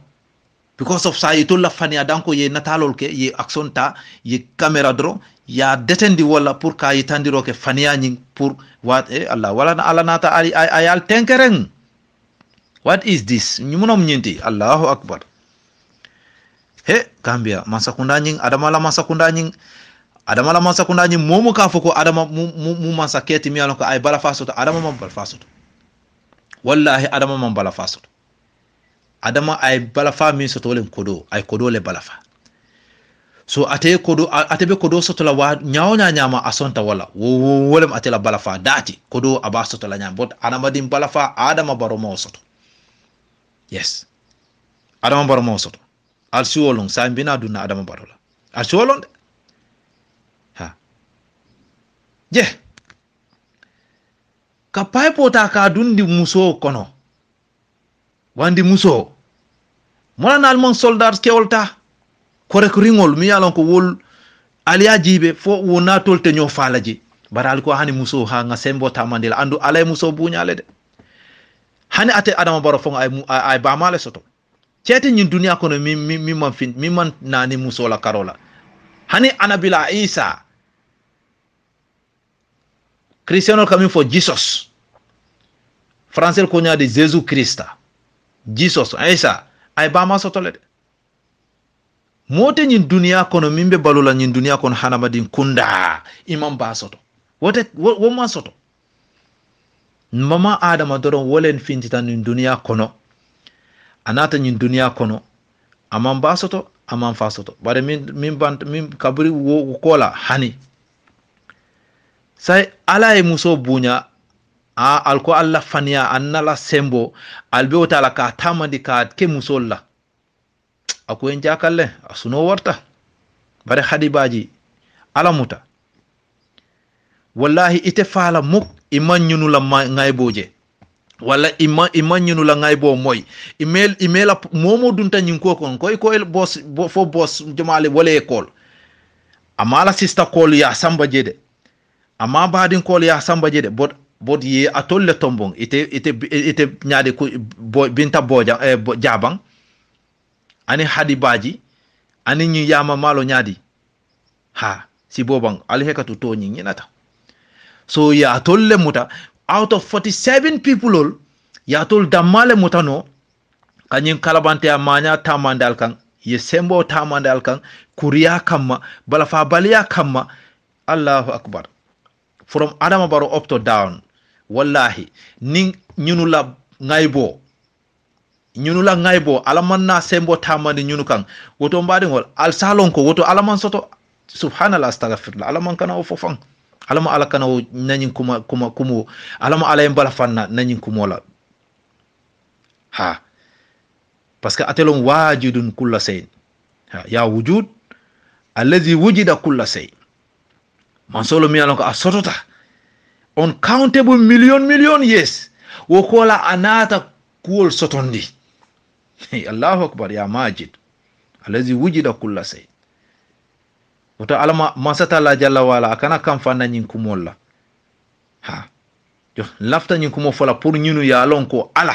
because of sa ito la fani adanko ye natalol ke ye action ta ye camera dro ya detendi wala pour ka yitandiro ke faniya ñing pour what Allah wala na ala nata ayal tenkeren. What is this? Nyumunom nyinti. Allahu Akbar. He, Gambia, masakunda nying, adamala masakunda nying, momo ka foko adama mu masaketi mi alon ko ay bala fasoto, adama mam bala fasoto. Wallahi adama mam bala fasoto. Adama ay bala fa mi soto len kodo, ay kodo le bala fa. So atebe kodo soto la wa nyama asonta wala. Wolem atela bala fa dati kodo aba soto la nyama. But adama dim bala fa adama baromo soto. Yes. Adama baromo soto. Al siwolong sa mbina duna adama barola. Al siwolong de. Ha. Je. Ka paipo ta ka dundi muso kono. Wandi muso. Mona na almon soldats kewolta. Korek ringol mi yalon ko wol aliya jibe fo wona tolte nyo falaji. Baral ko hani muso ha nga sembo tamandela andu alay muso buñale de. Hani ate adama baro fo ay ba male soto. Chete ñin dunia kono mi man nani muso la karola. Hani anabila Isa. Cristiano coming for Jesus. Français ko nya de Jésus Christa. Jesus Isa ay ba ma soto le. Mote ñin dunia kono mimbe balula ñin dunia kono hanamadin kunda imam ba soto. Wo ma soto. Mama Adama doron wolen fintita ñin dunia kono. Anata ñin dunia kono amam basoto amam fasoto bare min kabri wo kola hani say ala e muso bunya alko alla fania annala sembo albe wotala ka tamandi ka ke musolla ako en jakalle asuno warta bare hadibaji ala muta wallahi ite fala muk iman ñunu la ngayboje wala iman ñunu la ngaybo moy email momo dunta ñin ko kon koy boss fo boss jomale wala école amala sister call ya samba jede ama badin call ya samba jede bot ye atolle tombong ite nyaade ko binta boja jabang ani hadi baji ani ñu yama malo nyaadi ha si bobang ali hekatu to ñi ñinata so ya atolle muta out of 47 people all ya tol damale mutano kanyin kalabante amanya tamandal kan ye sembo tamandal kan kuriya kamma bala fa baliya kamma Allahu akbar from adama baro up to down wallahi ning ñunu la ngaybo alamanna sembo tamandi ñunu kan woto mbadi ngol al salon ko woto alaman soto subhanallah astaghfirullah alaman kana o fofan alama ala kana nanyin kumo alama ala en bala fanna nanyin kumola ha parce que atelon wajidun kulla shay ha ya wujud alladhi wujida kulla shay man solo mi alon ko asotota uncountable million yes wo kola anata kuol sotondi Allahu akbar ya majid alladhi wujida kulla shay wata alama masata la jalla wala akana kam fanna nyin kumolla ha jo lafta nyin kumo fola pour ñunu ya lon ko ala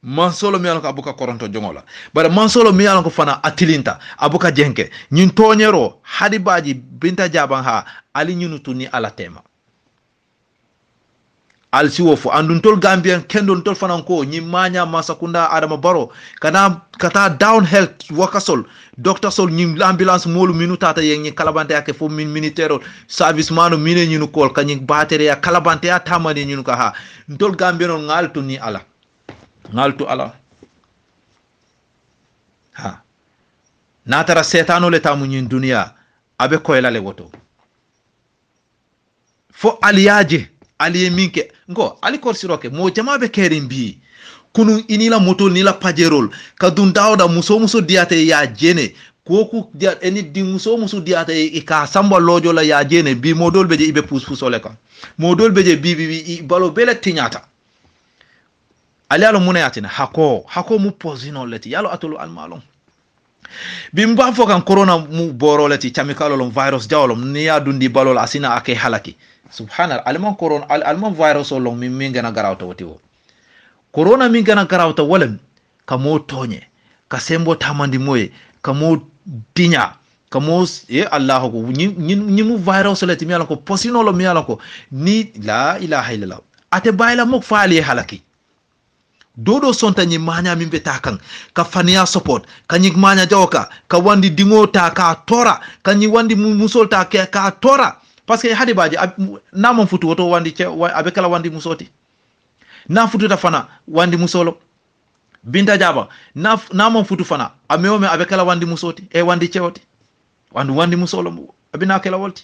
mansolo mi yalon ko abuka koronto jongola bara mansolo mi yalon ko fana atilinta abuka jenke nyin toñero hadi baji binta jaban ha ali ñunutu ni ala tema al siwo fo andun tol gambien kendon tol fanan ko ñi maña masakunda adama baro kata down health wakasol doctor sol ñi ambulance molu minutata yeng ñi kalabante yake fo min militaire service manu mine ñunu kol kanyi batterie ya kalabante ya tamani ñunu ka ha tol gambien on ngaltu ni ala ngaltu ala ha natara setano le tamu ñin dunia abe koylale woto fo aliyaje ali minke ngo ali korsiroke mo jama be kerin bi kunu inila moto nila pajerol kadun dawda muso diate ya jene koku dia eni di muso diate e ka samba lojo la ya jene bi modol beje ibe pusole ka modol beje bi balo bele tinyata ali alo munayatina hako mu posino leti yalo atulu almalum bimba fokan corona mu boroleti chamikalolom virus jawlom ni ya dundi balol asina ake halaki subhanallah alman corona alman virus olong min gana garawta wotiwo corona min gana garawta wolem kamo tonye kasembo tamandi moye kamo dinya kamo allah ko ni mu virus leti mi alako posino lo mi alako ni la ilaha illallah ate bayla mok faali halaki dodo sonta ñi maña min be takan ka faniya support ka ñi maña jawka ka wandi dingo ta ka tora ka ñi wandi musol ta ka tora parce que hadi baji na mon futu woto wandi abe kala wandi musoti na futu ta fana wandi musolo binta jaba na mon futu fana amewome abe kala wandi musoti e wandi cewoti wandi musolo abina kala wolti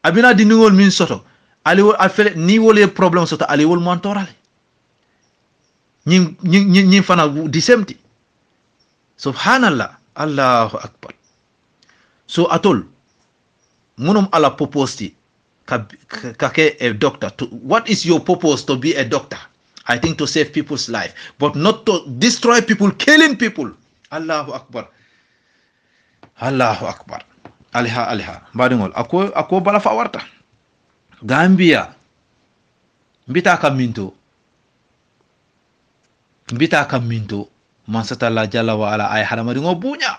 abina diningol min soto ali afele ni wole problem soto ali wol montorale ñin fana di semti subhanallah allahu akbar so atol munum ala purpose kake a doctor what is your purpose to be a doctor? I think to save people's life but not to destroy people, killing people. Allahu akbar aliha badingol ako bala fa warta Gambia mbita kam minto mansata la jalla wa ala ay haramari ngo bunya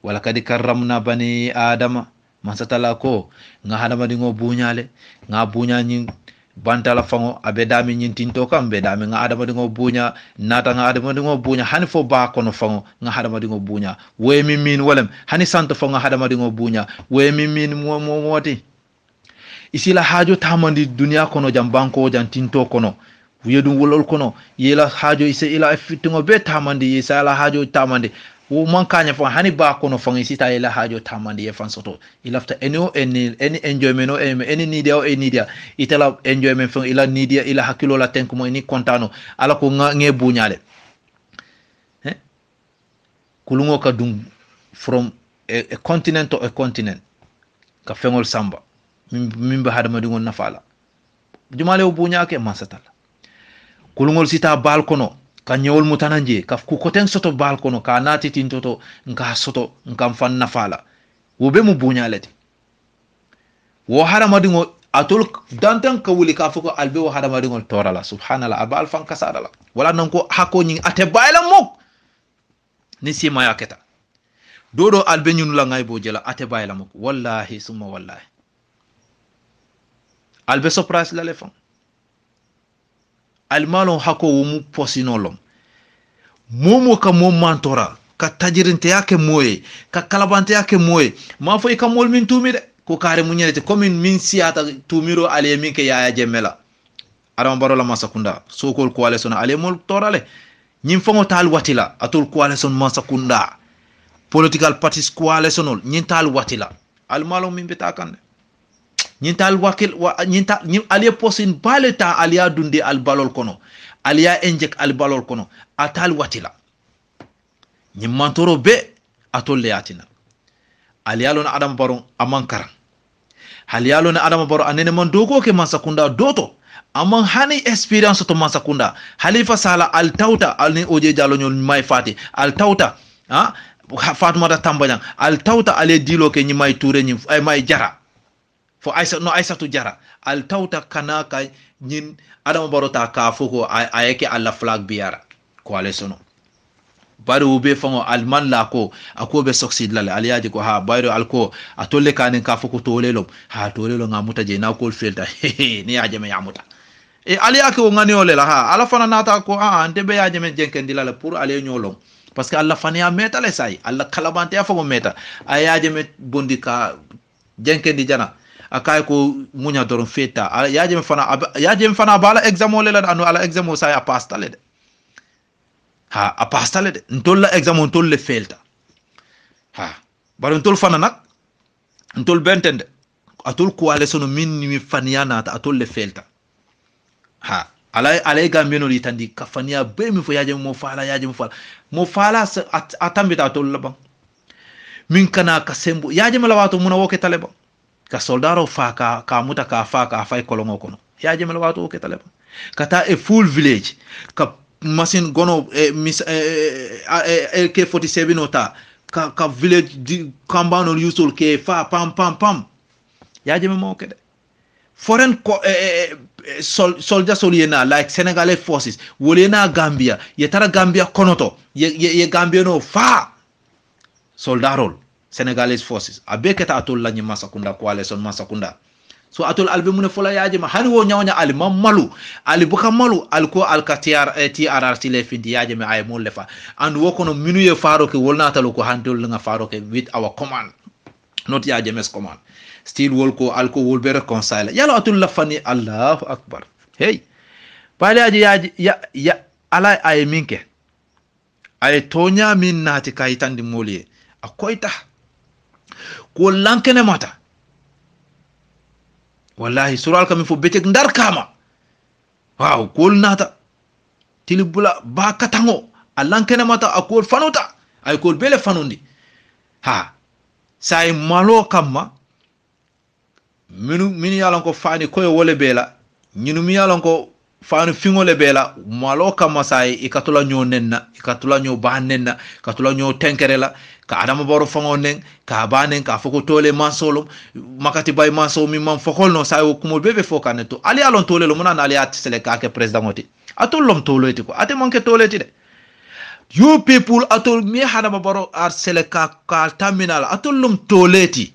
wala kadi karramna bani adama mansata la ko nga haramari ngo bunyale nga bunya nyi bantala fango abe dami nyin tinto kam be dami nga adama ngo bunya nata nga adama ngo bunya hani fo ba kono fango nga adama ngo bunya we min walem hani santo fango nga adama ngo bunya we min moti isila hajo tamandi dunya kono jam banko jam tinto kono wiyedum wolol kono yela hajo ise ila fitingo be tamandi yesa la hajo tamandi wo man kanya fa hani ba kono fangi sita ila hajo tamandi e fan soto ilafta any enjoyment o any nidia itala enjoyment fa ila nidia ila hakilo la tenko mo ni kontano ala ko nge buñale kulungo ka dum from a continent to a continent ka fengol samba mimba hadama dungon nafala jumale o buñake masatala kulungol sita balkono ka nyewol mutananje ka ku koten soto balkono ka nati tintoto nka soto nka fan nafala wo be mu buñaleti wo haramadingo atol dantan ka wuli ka fuko albe wo haramadingo torala subhanallah abal fan kasadala wala nanko hako nyi ate bayla mok ni sima yaketa dodo albe nyunu la ngay bo jela ate bayla mok wallahi summa wallahi albe surprise la lefan almalon hako wumu posinolom momo ka mom mantora ka tajirinte yake moye ka kalabante yake moye ma fo ka mol min tumi de ko kare munyete comme min siata tumiro ale min ke yaaya jemela adam barola masakunda sokol ko ale sona ale mol torale nyim fango tal watila atul ko ale son masakunda political parties ko ale sonol nyin tal watila almalon min betakan nyintal wakil nyinta aliya posin baleta aliya dundi al balol kono aliya enjek al balol kono atal watila nyimantoro be atol leatina aliya lon adam baron amankara aliya lon adam baron anene man dogo ke masakunda doto amman hani experience to masakunda halifa sala al tauta alni oje jalo nyol may fati al tauta fatuma da tambanyang al tauta ale dilo ke nyimay toure nyim ay may jara fo Aisatu jara al tawta kana ka nyin adama barota ka foko ayeke alla flag biara coalition bari ube fango alman la ko ako be succeed la aliyaji ko ha bari alko atolle kanin ka foko tolelo ha tolelo ngamuta je na ko felta ni yaje me yamuta e aliyake o ngani ole la ha ala fana nata ko ante be yaje me jenkendi la pour ale nyolom parce que alla fani ya meta le sai alla kalabante ya fango meta ayaje me bondi ka jenkendi jana akay ko munya doron feta yaje me fana bala examo le la anu ala examo sai a pastale de ha a pastale de ntol la examo ntol le felta ha bar ntol fana nak ntol bentende atol ko ale sono min mi faniya nata atol le felta ha alay gambeno li tandi ka faniya be mi fo yaje mo fala atambita atol la ban min kana ka sembo yaje mala wato muna woke taleba ka soldaro fa ka muta ka fay kolongo kono yaje mala wato woke taleba kata a full village ka machine gono AK47 ota ka village di kambano yusul ke fa pam yaje mo kede foreign soldier soliena like Senegalese forces wolena Gambia yetara Gambia konoto ye Gambia no fa soldarol Senegalese forces abeketa atol la nyima sakunda coalition masakunda so atol albe mun fola yaji ma hani wo nyawnya ali mamalu ali buka malu alko alkatiar TRRT le findi yaji ma ay mon lefa and wo kono minu ye faro ke wolna talo ko handol nga faro ke with our command not yaji mes command still wol ko alko wol be reconcile yalo atol la fani Allahu akbar hey bali yaji ya ala ay minke ay tonya min nati kayitandi moliye akoyta ko lankene mata wallahi sural kam fo betek ndar kama waaw ko nata tilibula ba katango alankene mata akol fanuta ay ko bele fanundi ha say malo kamma minu yalan ko fani koyo wole bela nyinu mi yalan ko fanu fingole bela malo kamma say ikatula nyo nenna ikatula nyo ba nenna katula nyo tenkerela ka adama baro fango nen ka banen ka foko tole masolum makati bay maso mi man fokol no say ko bebe fokane to ali alon tole lo munana ali atisele ka ke president oti atol lom toleti ko ate manke toleti de you people atol mi hadama baro arsele ka terminal atol lom toleti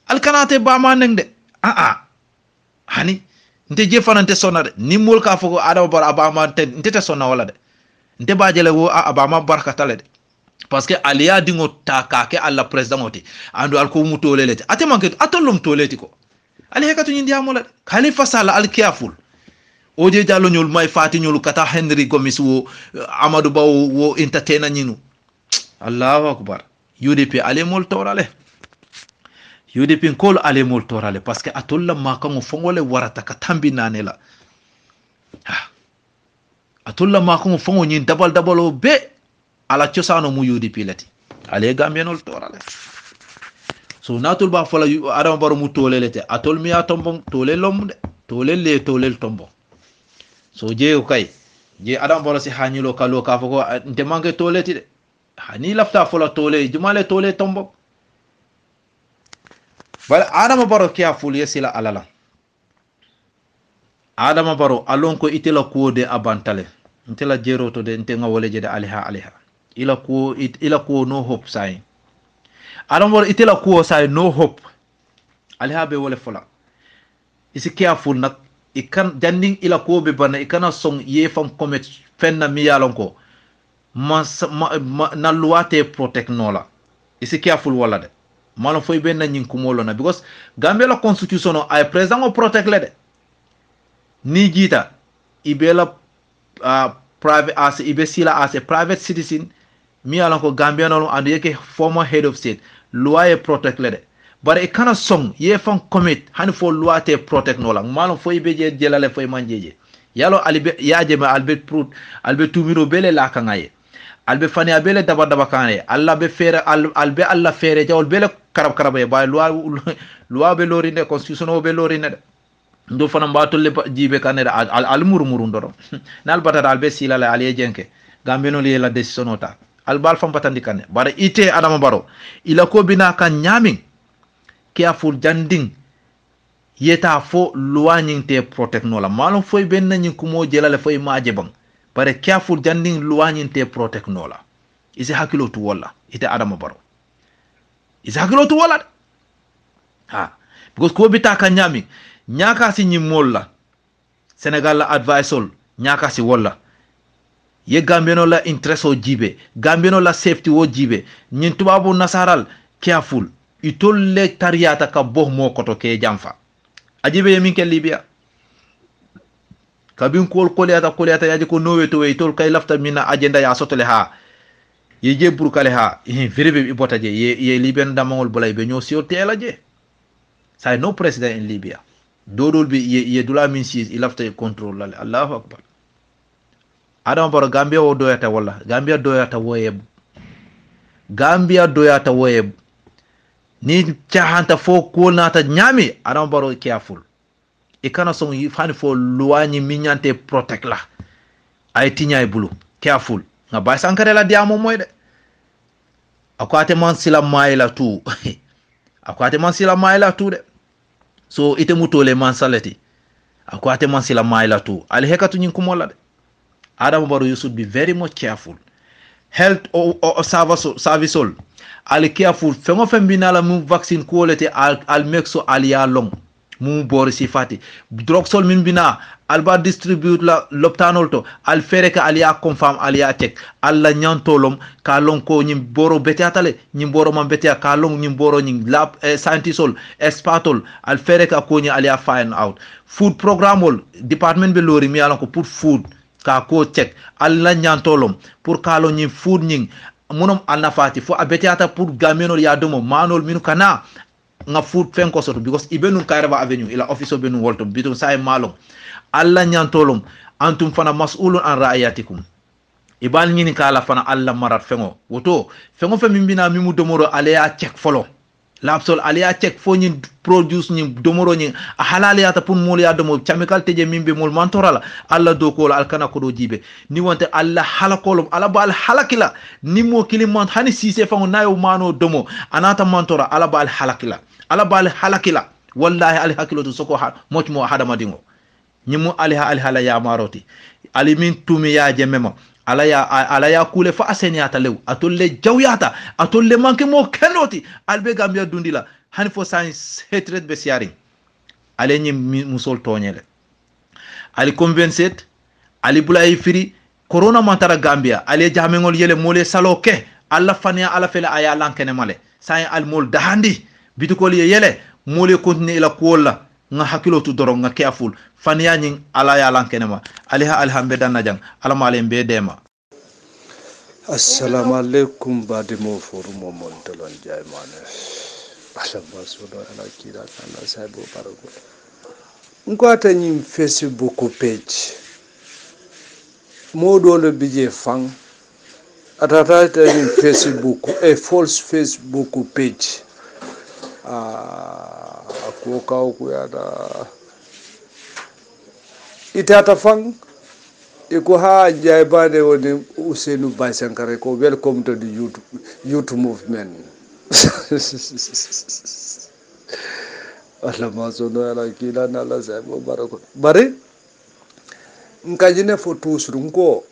al kanate ba manen de hani nte je fanante sonade ni mol ka foko adama baro abama nte sonna wala de nte bajele wo abama barkatale de parce que aliya dingo taka ke alla president oti andu alko mu toleleti ate manke atolum toleti ko ali hekatu nyindi amola khalifa sala al careful oje jallo nyol may fati nyol kata Henry Gomis wo Amadou Ba wo entertainer nyinu Allahu akbar UDP ale mol torale UDP kol ale mol torale parce que atolla makango fongole warata ka tambi nanela atolla makango fongo nyin dabal be ala ciosano mu UDP lati ale gambianol torale so natul ba fola adama baro mu tolelete atol mi atombo tole lomde tolel tombo so je kay je adama baro si hanilo kalo ka foko nte manke toleti de hani lafta fola tole jumale tole tombo bal adama baro kiya ful yesila alala adama baro alon ko itela ko de abantale ntela jero to de nte ngawole je de aliha ila ko no hope sai adama baro itela ko sai no hope aliha be wole fola isi careful nak ikan janding ila ko be bana ikana song ye fam commit fenna mi yalon ko na luate protect nola isi careful wala de malo foy ben na nyin kumolo na because Gambia la constitution no ay president o protect le de ni jita ibela private as ibe sila as a private citizen mi yalon ko Gambia no and yeke former head of state loi protect le de but e kana song ye fan commit hani fo luate protect no la malo foy be je jelale foy manjeje yalo alibe yaje ma albert prut albert tumiro bele la kangaye albe fani abele daba kane alla be fere albe alla fere jawol bele karab e bay loi be lorine constitution o be lorine ndo fana mbatol le jibe kanere al murmuru ndoro nal batata albe silala ali jenke gambeno li la decision ota al bal fam batandi kane bara ite adama baro ila ko bina kan nyamin careful janding yeta fo loi nyinte protect no la malum foy ben nyin kumo jelale foy maaje bang bare careful janding luwañinte protect nola isi hakkilo tu walla ite Adama Barrow isi hakkilo tu walla ha because ko bita ka ñami ñaka si ñimmol la Sénégal la advice ñaka si walla ye gambeno la interest o jibe gambeno la safety o jibe ñin tubabu nasaral careful itol le tariyata ka boh mo koto ke jamfa ajibe ye min ke Libya kabin koliyata yaji ko nowe to itol kay lafta mina agenda ya sotole ha ye je burkale ha véribe ibota je ye Libyan damangol bolay be ñoo siyo tela je say no president in Libya dodol bi ye dula min si il lafta control la Allahu akbar Adama Barrow Gambia o doyata walla Gambia doyata woyeb ni cahanta fo ko nata nyami Adama Barrow careful e kana son fani fo luwani minyante protect la ay tinya e bulu careful nga bay sankare la diamo moyde akwate man sila mayla tu akwate man sila mayla tu de so ite mutole man salati akwate man sila mayla tu al hekatu nyin kumola de Adama Barrow, you should be very much careful. Health or service all. Al careful. Fengo fembina la mu vaccine quality al make so alia long. Mu bori sifati. Drug sol min bina alba distribute la loptanol to al fere ka alia confirm alia check. Alla nyantolom ka long ko nyim boro betiatale nyim boro man betia ka long nyim boro nyim lab scientistol expertol al fere ka ko alia find out. Food program all department be lori mi alon ko put food ka ko check alla nyantolom pour kalo nyi food nyi monom alnafati fo abetiata pour gamenol ya domo manol minu kana nga food fen ko soto because ibenu kairaba avenue ila office benu wolto bitum say malom alla nyantolom antum fana mas'ulun an ra'ayatikum ibal nyini kala fana alla marat fengo woto fengo fe mimbina mimu domoro alea check follow lapsol alia check fo ñi produce ñi domoro ñi halali ata pour mol ya domo chemical teje mimbe mol mantorala alla do ko al kana ko do jibe ni wonte alla halakolum ala bal halakila ni mo kilimant hani sise fa nayo mano domo anata mantora ala bal halakila wallahi al hakilo to soko moch mo hadama dingo ñi mo ali hala ya maroti ali min tumi ya jemema ala ya kule fa aseniata lew atolle jawyata atolle manke mo kenoti albe Gambia dundila hani fo science hatred be siaring ale ñi musol toñele ali convinced ali bulay firi corona mantara Gambia ale jamengol yele mole saloke alla fania ala fele aya lankene male say al mol dahandi bitukol yele mole continue ila kolla nga hakilo tu doro nga careful fania ñing ala ya lankene ma aliha alhambe dan najang alama ale be dema assalamu alaikum badimo forum mon dolon jaymane alama sodo ala kira Allah saibo barago ngwata ñim Facebook page modo le bije fang atata ñim Facebook e false Facebook page ko kaw ko yada itata fang iko ha jaybade woni Ousainou Bah Sankare ko welcome to the youth movement Allah masono ala kila na la sabo barako bare nkajine fo tusru ko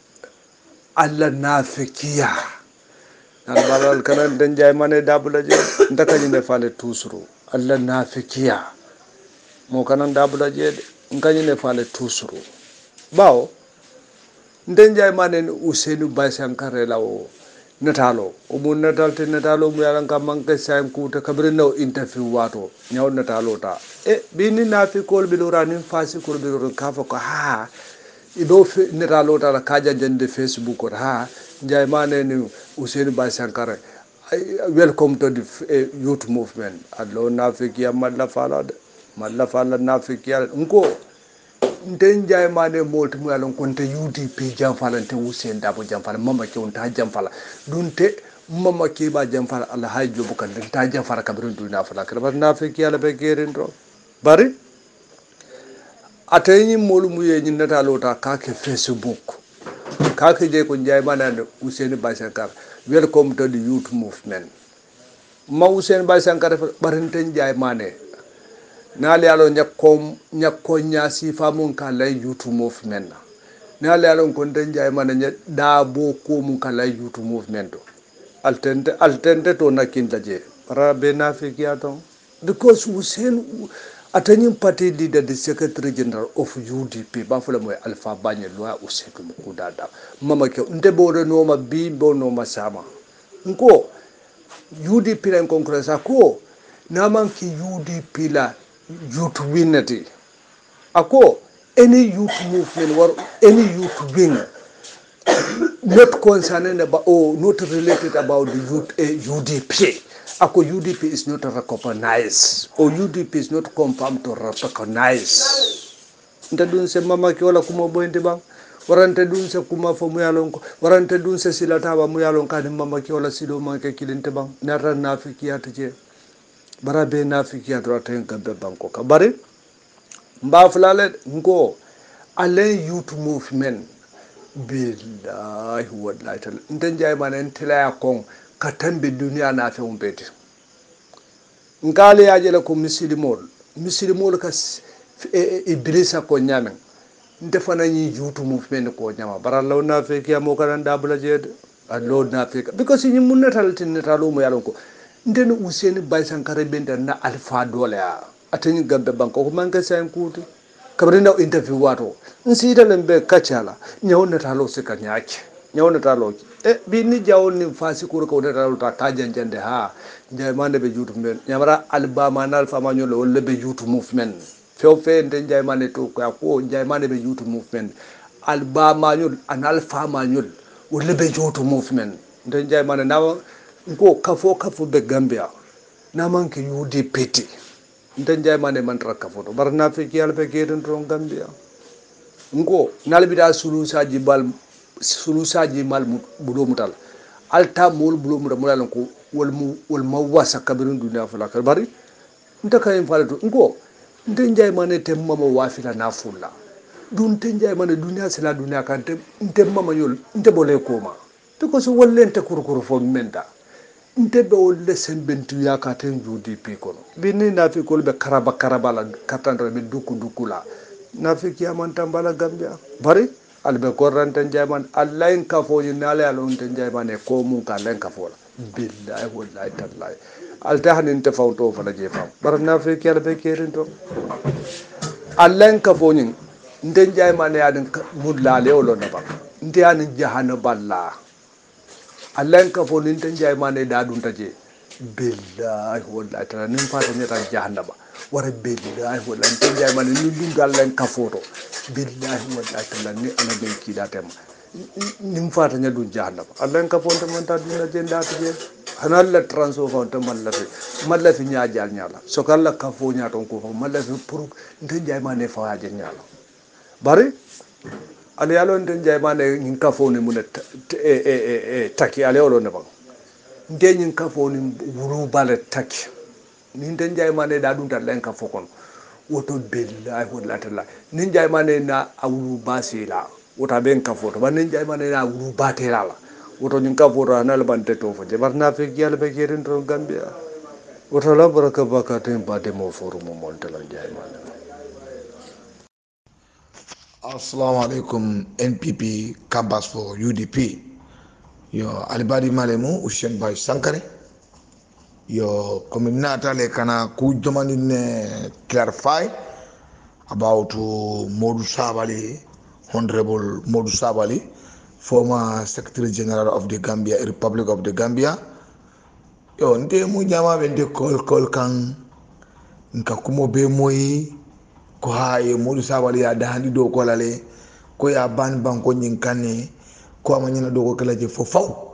alla nafikiya nan balal kanan den jaymane dabula je ndakajine fale tusru alla nafikiya mo kanan dabula je nkajine fale tusru bawo nden jaymane Ousainou Bah Sankare lawo natalo o mun natalte natalo mu yalan kam manke sam kuta kabre no interview wato nyaw natalo ta e bini nafi kol bi lorani fasi kol bi loran kafa ko ha ido natalo ta la kaja jende Facebook ko ha jaymane ni Ousainou Bah Sankare welcome to the youth movement allo nafiki amalla fala nafiki nko nden jaymane molti mu yalon konte UDP jamfalante Ousainou Dabo jamfala mama ke on ta jamfala dunte mama ke ba jamfala Allah hay jobu kan ta jamfala kabrin duna fala kala nafiki ala be gerin do bari atayni molu mu yeñi natalo ta ka ke Facebook ka ke je ko jaymane Ousainou Bah Sankare welcome to the youth movement ma Ousainou Bah Sankare barinten jaymane nali alo nyakko nyasi famun ka lay youth movement na le alon kon den jay man nya da bo ko mun kala youth movement altente to nakinta je para be nafikiya ton because Hussein atani party leader the secretary general of UDP ba fula moy Alpha Banye loya Usetu Mukudada mama ke nte bore no ma bi bo no ma sama nko UDP la konkuresa ko naman ki UDP la youth winati ako any youth movement or any youth wing not concerned about or not related about the youth UDP. Ako UDP is not recognized or UDP is not confirmed to recognize. Nta dun se mama ki wala kuma boyente bang warante dun se kuma fo muyalon ko warante dun se silata ba muyalon ka de mama ki wala sido man ke kilinte bang nata nafikiyata je bara be nafikiyata raten gambe banko ka bare mba fulale ngo ale youth movement billahi wallahi tal nten jay man tilaya kon katambe duniya na fe umbete ngale yajele ko misilimol ka iblisa ko nyamen nte fana ni youth movement ko nyama baralaw na fe kiyamo kan dabula jede allo na fe because ni munnatal tinetalo mo yalon ko ndene Usaini Bay Sankare benda na Alpha dole ya atani gambe banko ko manka sen kuti kabrina interview wato nsita lembe kachala nyawna talo sika nyaki nyawna talo bi ni jawni fasi ko ko talo ta kajanjande ha jaymande be jutu men nyamara albama na Alpha ma nyolo wolle be jutu movement fe nde jaymande to ko jaymande be jutu movement albama nyol an Alpha ma nyol wolle be jutu movement nde jaymande na ko kafo be Gambia na manke UDP nten jay mane man tra kafo to bar na fe ki yalla be geden to Gambia ngo nalbida sulusaji mal budo mutal alta mol budo mutal ko wol mawasa kabirun dunya fala kar bari nta kay falatu ngo nten jay mane te mama wafila na fulla dun ten jay mane dunya sala dunya kan te mama yol nte bole koma to ko so wolle nte kurkuru fo menta nte be wolle sembentu yakaten UDP kono binni na fi kolbe karaba la katandra be dukula na fi kiyaman tambala Gambia bari albe korranten jayman allahin kafo ni nale alon ten jayman e ko mun ka len kafo la billahi wallahi tallahi alta hanin te fawto fala je fam bar na fi kiyal be kerin to allahin kafo ni nden jayman ya den mudlale wolo na ba ndi an jahana balla allahin kafo ni ten jayman e da dun taje billahi wallahi taala nim fata nyata jahannaba wara billahi wallahi ten jayman ni dun gallen kafoto billahi wallahi taala ni ana ben kidatem nim fata nyadu jahannaba allahin kafo to man ta duna jenda taje hanalla transo fa to malla fi nyaajal nyala so kala kafo nyaton ko fa malla fi pour ten jayman e fa je nyala bari ali yalo ten jayman e nyin kafo ni mun taki ali olo ne ba ndenyin kafo ni wuru bale taki nin den jay mane da dun tan len kafo kon woto billahi wallahi taala nin jay mane na awuru basila wota ben kafo to ban nin jay mane na wuru batela la woto nin kafo to na bante to fo je barna fe yalla be gerin to Gambia woto la baraka bakaten bade mo forum mo montala jay mane. Assalamu alaikum NPP Kabas for UDP. Yo alibadi malemu Hussein Bay Sankare yo communata le kana ku demandi ne clarify about Modou Sabally, Honorable Modou Sabally, former Secretary General of the Gambia, Republic of the Gambia. Yo nde mu nyama bende kol kan nka kumo be moyi ko haye Modou Sabally ya dahandi do ko lale ko ya ban banko nyinkane ko amanyina do ko kala je fo faw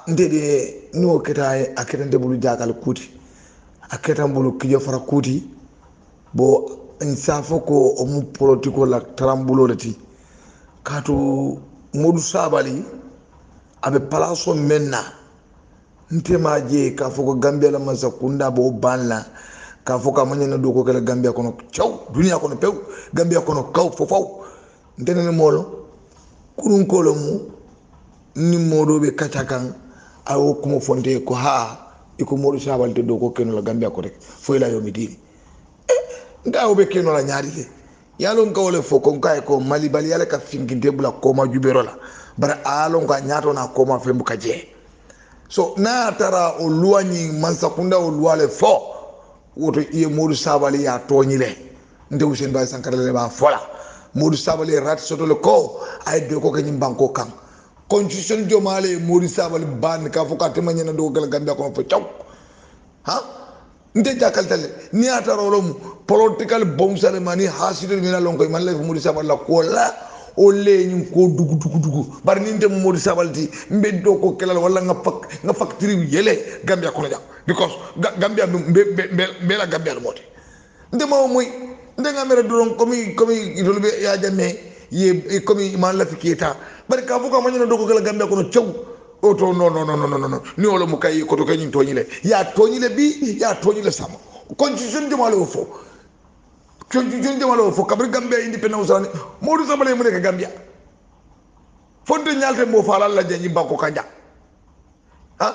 ndede ni o keta aketa ndebulu jakal kuti aketa mbulu kijo fara kuti bo insafo ko o mu politiko la tarambulo lati katu Modou Sabally abe palaso menna ntema je ka foko Gambia la masakunda bo banla ka foka amanyina do ko kala Gambia kono chaw dunia kono pew Gambia kono kaw fo faw ndene molo kurun kolo mu ni modo be kacakan awo kuma fonte ko ha iko Modou Sabally te do ko keno la Gambia ko rek fo ila yomi dini ndawo be keno la nyaari le yalon ka wole fo kon kay ko mali bali yala ka finkinte bula koma jubero la bara alon ka nyato na koma fembu ka je so na tara o luwani mansa kunda o luwale fo woto iye Modou Sabally ya toñile nde Hussein Bay Sankara le ba fola Modou Sabally rat soto le ko ay do ko kany banko kan constitution jomale Modou Sabally ban ka fo ka tema nyana do gal gambia ko fo taw ha nde jakal tale ni atara olom political bombsale mani hasido mina lonko man le Modou Sabally la ko la o le ñu ko dugu bar ni ndem Modou Sabally ti mbeddo ko kelal wala nga factory yele gambia ko la because gambia be la gambia moti ndema moy ndenga mere duron komi idolbe ya jamme ye komi man la fikita bar ka fuka manyana do ko gala gambia ko no cew oto no ni wala mu kay ko to kany toñile ya toñile bi ya toñile sama constitution de malo fo constitution de malo fo kabri gambia independence ani Modou Sabally mu nek gambia fonde ñalte mo fa la janyi banko kanja ha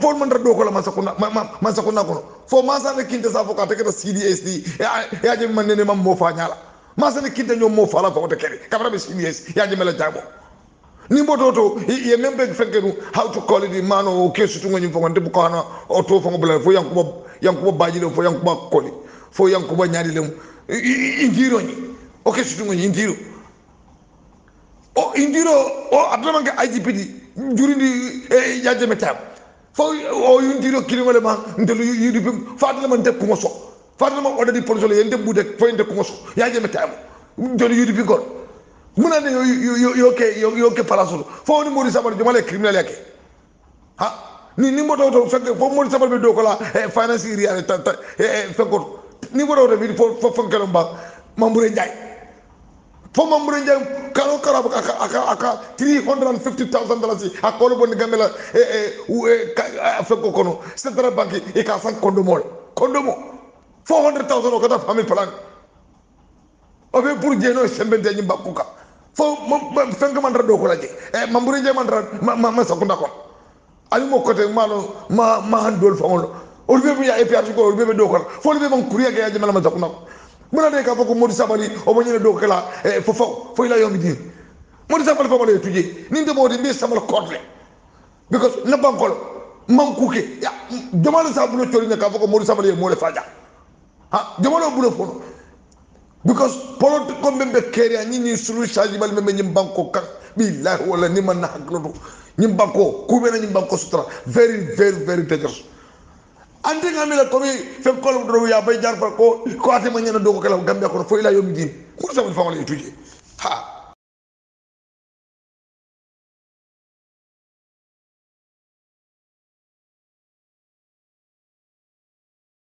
fo man do ko la masakuna ko fo masa ne kinte sa fo ka te ka CDSD ya je man ne mam mo fa ñala masa ne kinte ñom mo fa la ko te kere kabra be CDS ya je mela jabo ni mbototo ye membe fenkenu how to call it mano kesu tunga nyim fonga ndebu kana o to fonga bula fo yankuba baji le fo yankuba koli fo yankuba nyaadi le indiro ni o kesu tunga nyi indiro o indiro o abdama nga IGPD jurindi yaje metam fo o indiro kilimale ma ndelu yidi fatale man tek ko so fatale ma odadi police le yende bude fo yende ko so yaje metam ndelu yidi gor muna ne yo ke parasol fo ni Modou Sabally jomale criminel yake ha ni mboto to fekk fo Modou Sabally be do ko la finance ria fekko ni mboto to bi fo kelo mba Mambouré Ndiaye fo Mambouré Ndiaye kalo karab aka $350,000 akolo bon gambela fekko kono central bank e ka san kondomo $400,000 ko ta famille plan o be pour jeno sembe de nyimba kuka fo fenk man do ko laje Mambouré Ndiaye man ma sakunda ko ali mo côté ma handol famol o be ya EPR ko o be do ko fo be man kuriya ga ya ma sakunda ko muna de ka fo ko Modou Sabally o mo nyene do ko la fo ila yomi di Modou Sabally fo mo le tuje ni ndemo de be samal kodle because na bankol man kuke ya demande sa bulo tori ne ka fo ko Modou Sabally mo le faja ha demande bulo fo because politiko membe kere ni sulu shaji bal membe nyim banko kan billahi wala ni man haklo nyim banko ku be nyim banko sutra very dangerous ande ngamela ko mi fe kolum do ya bay jar ko ate ma nyana do ko kala gambia ko fo ila yomi din Modou Sabally fa wala tuje ha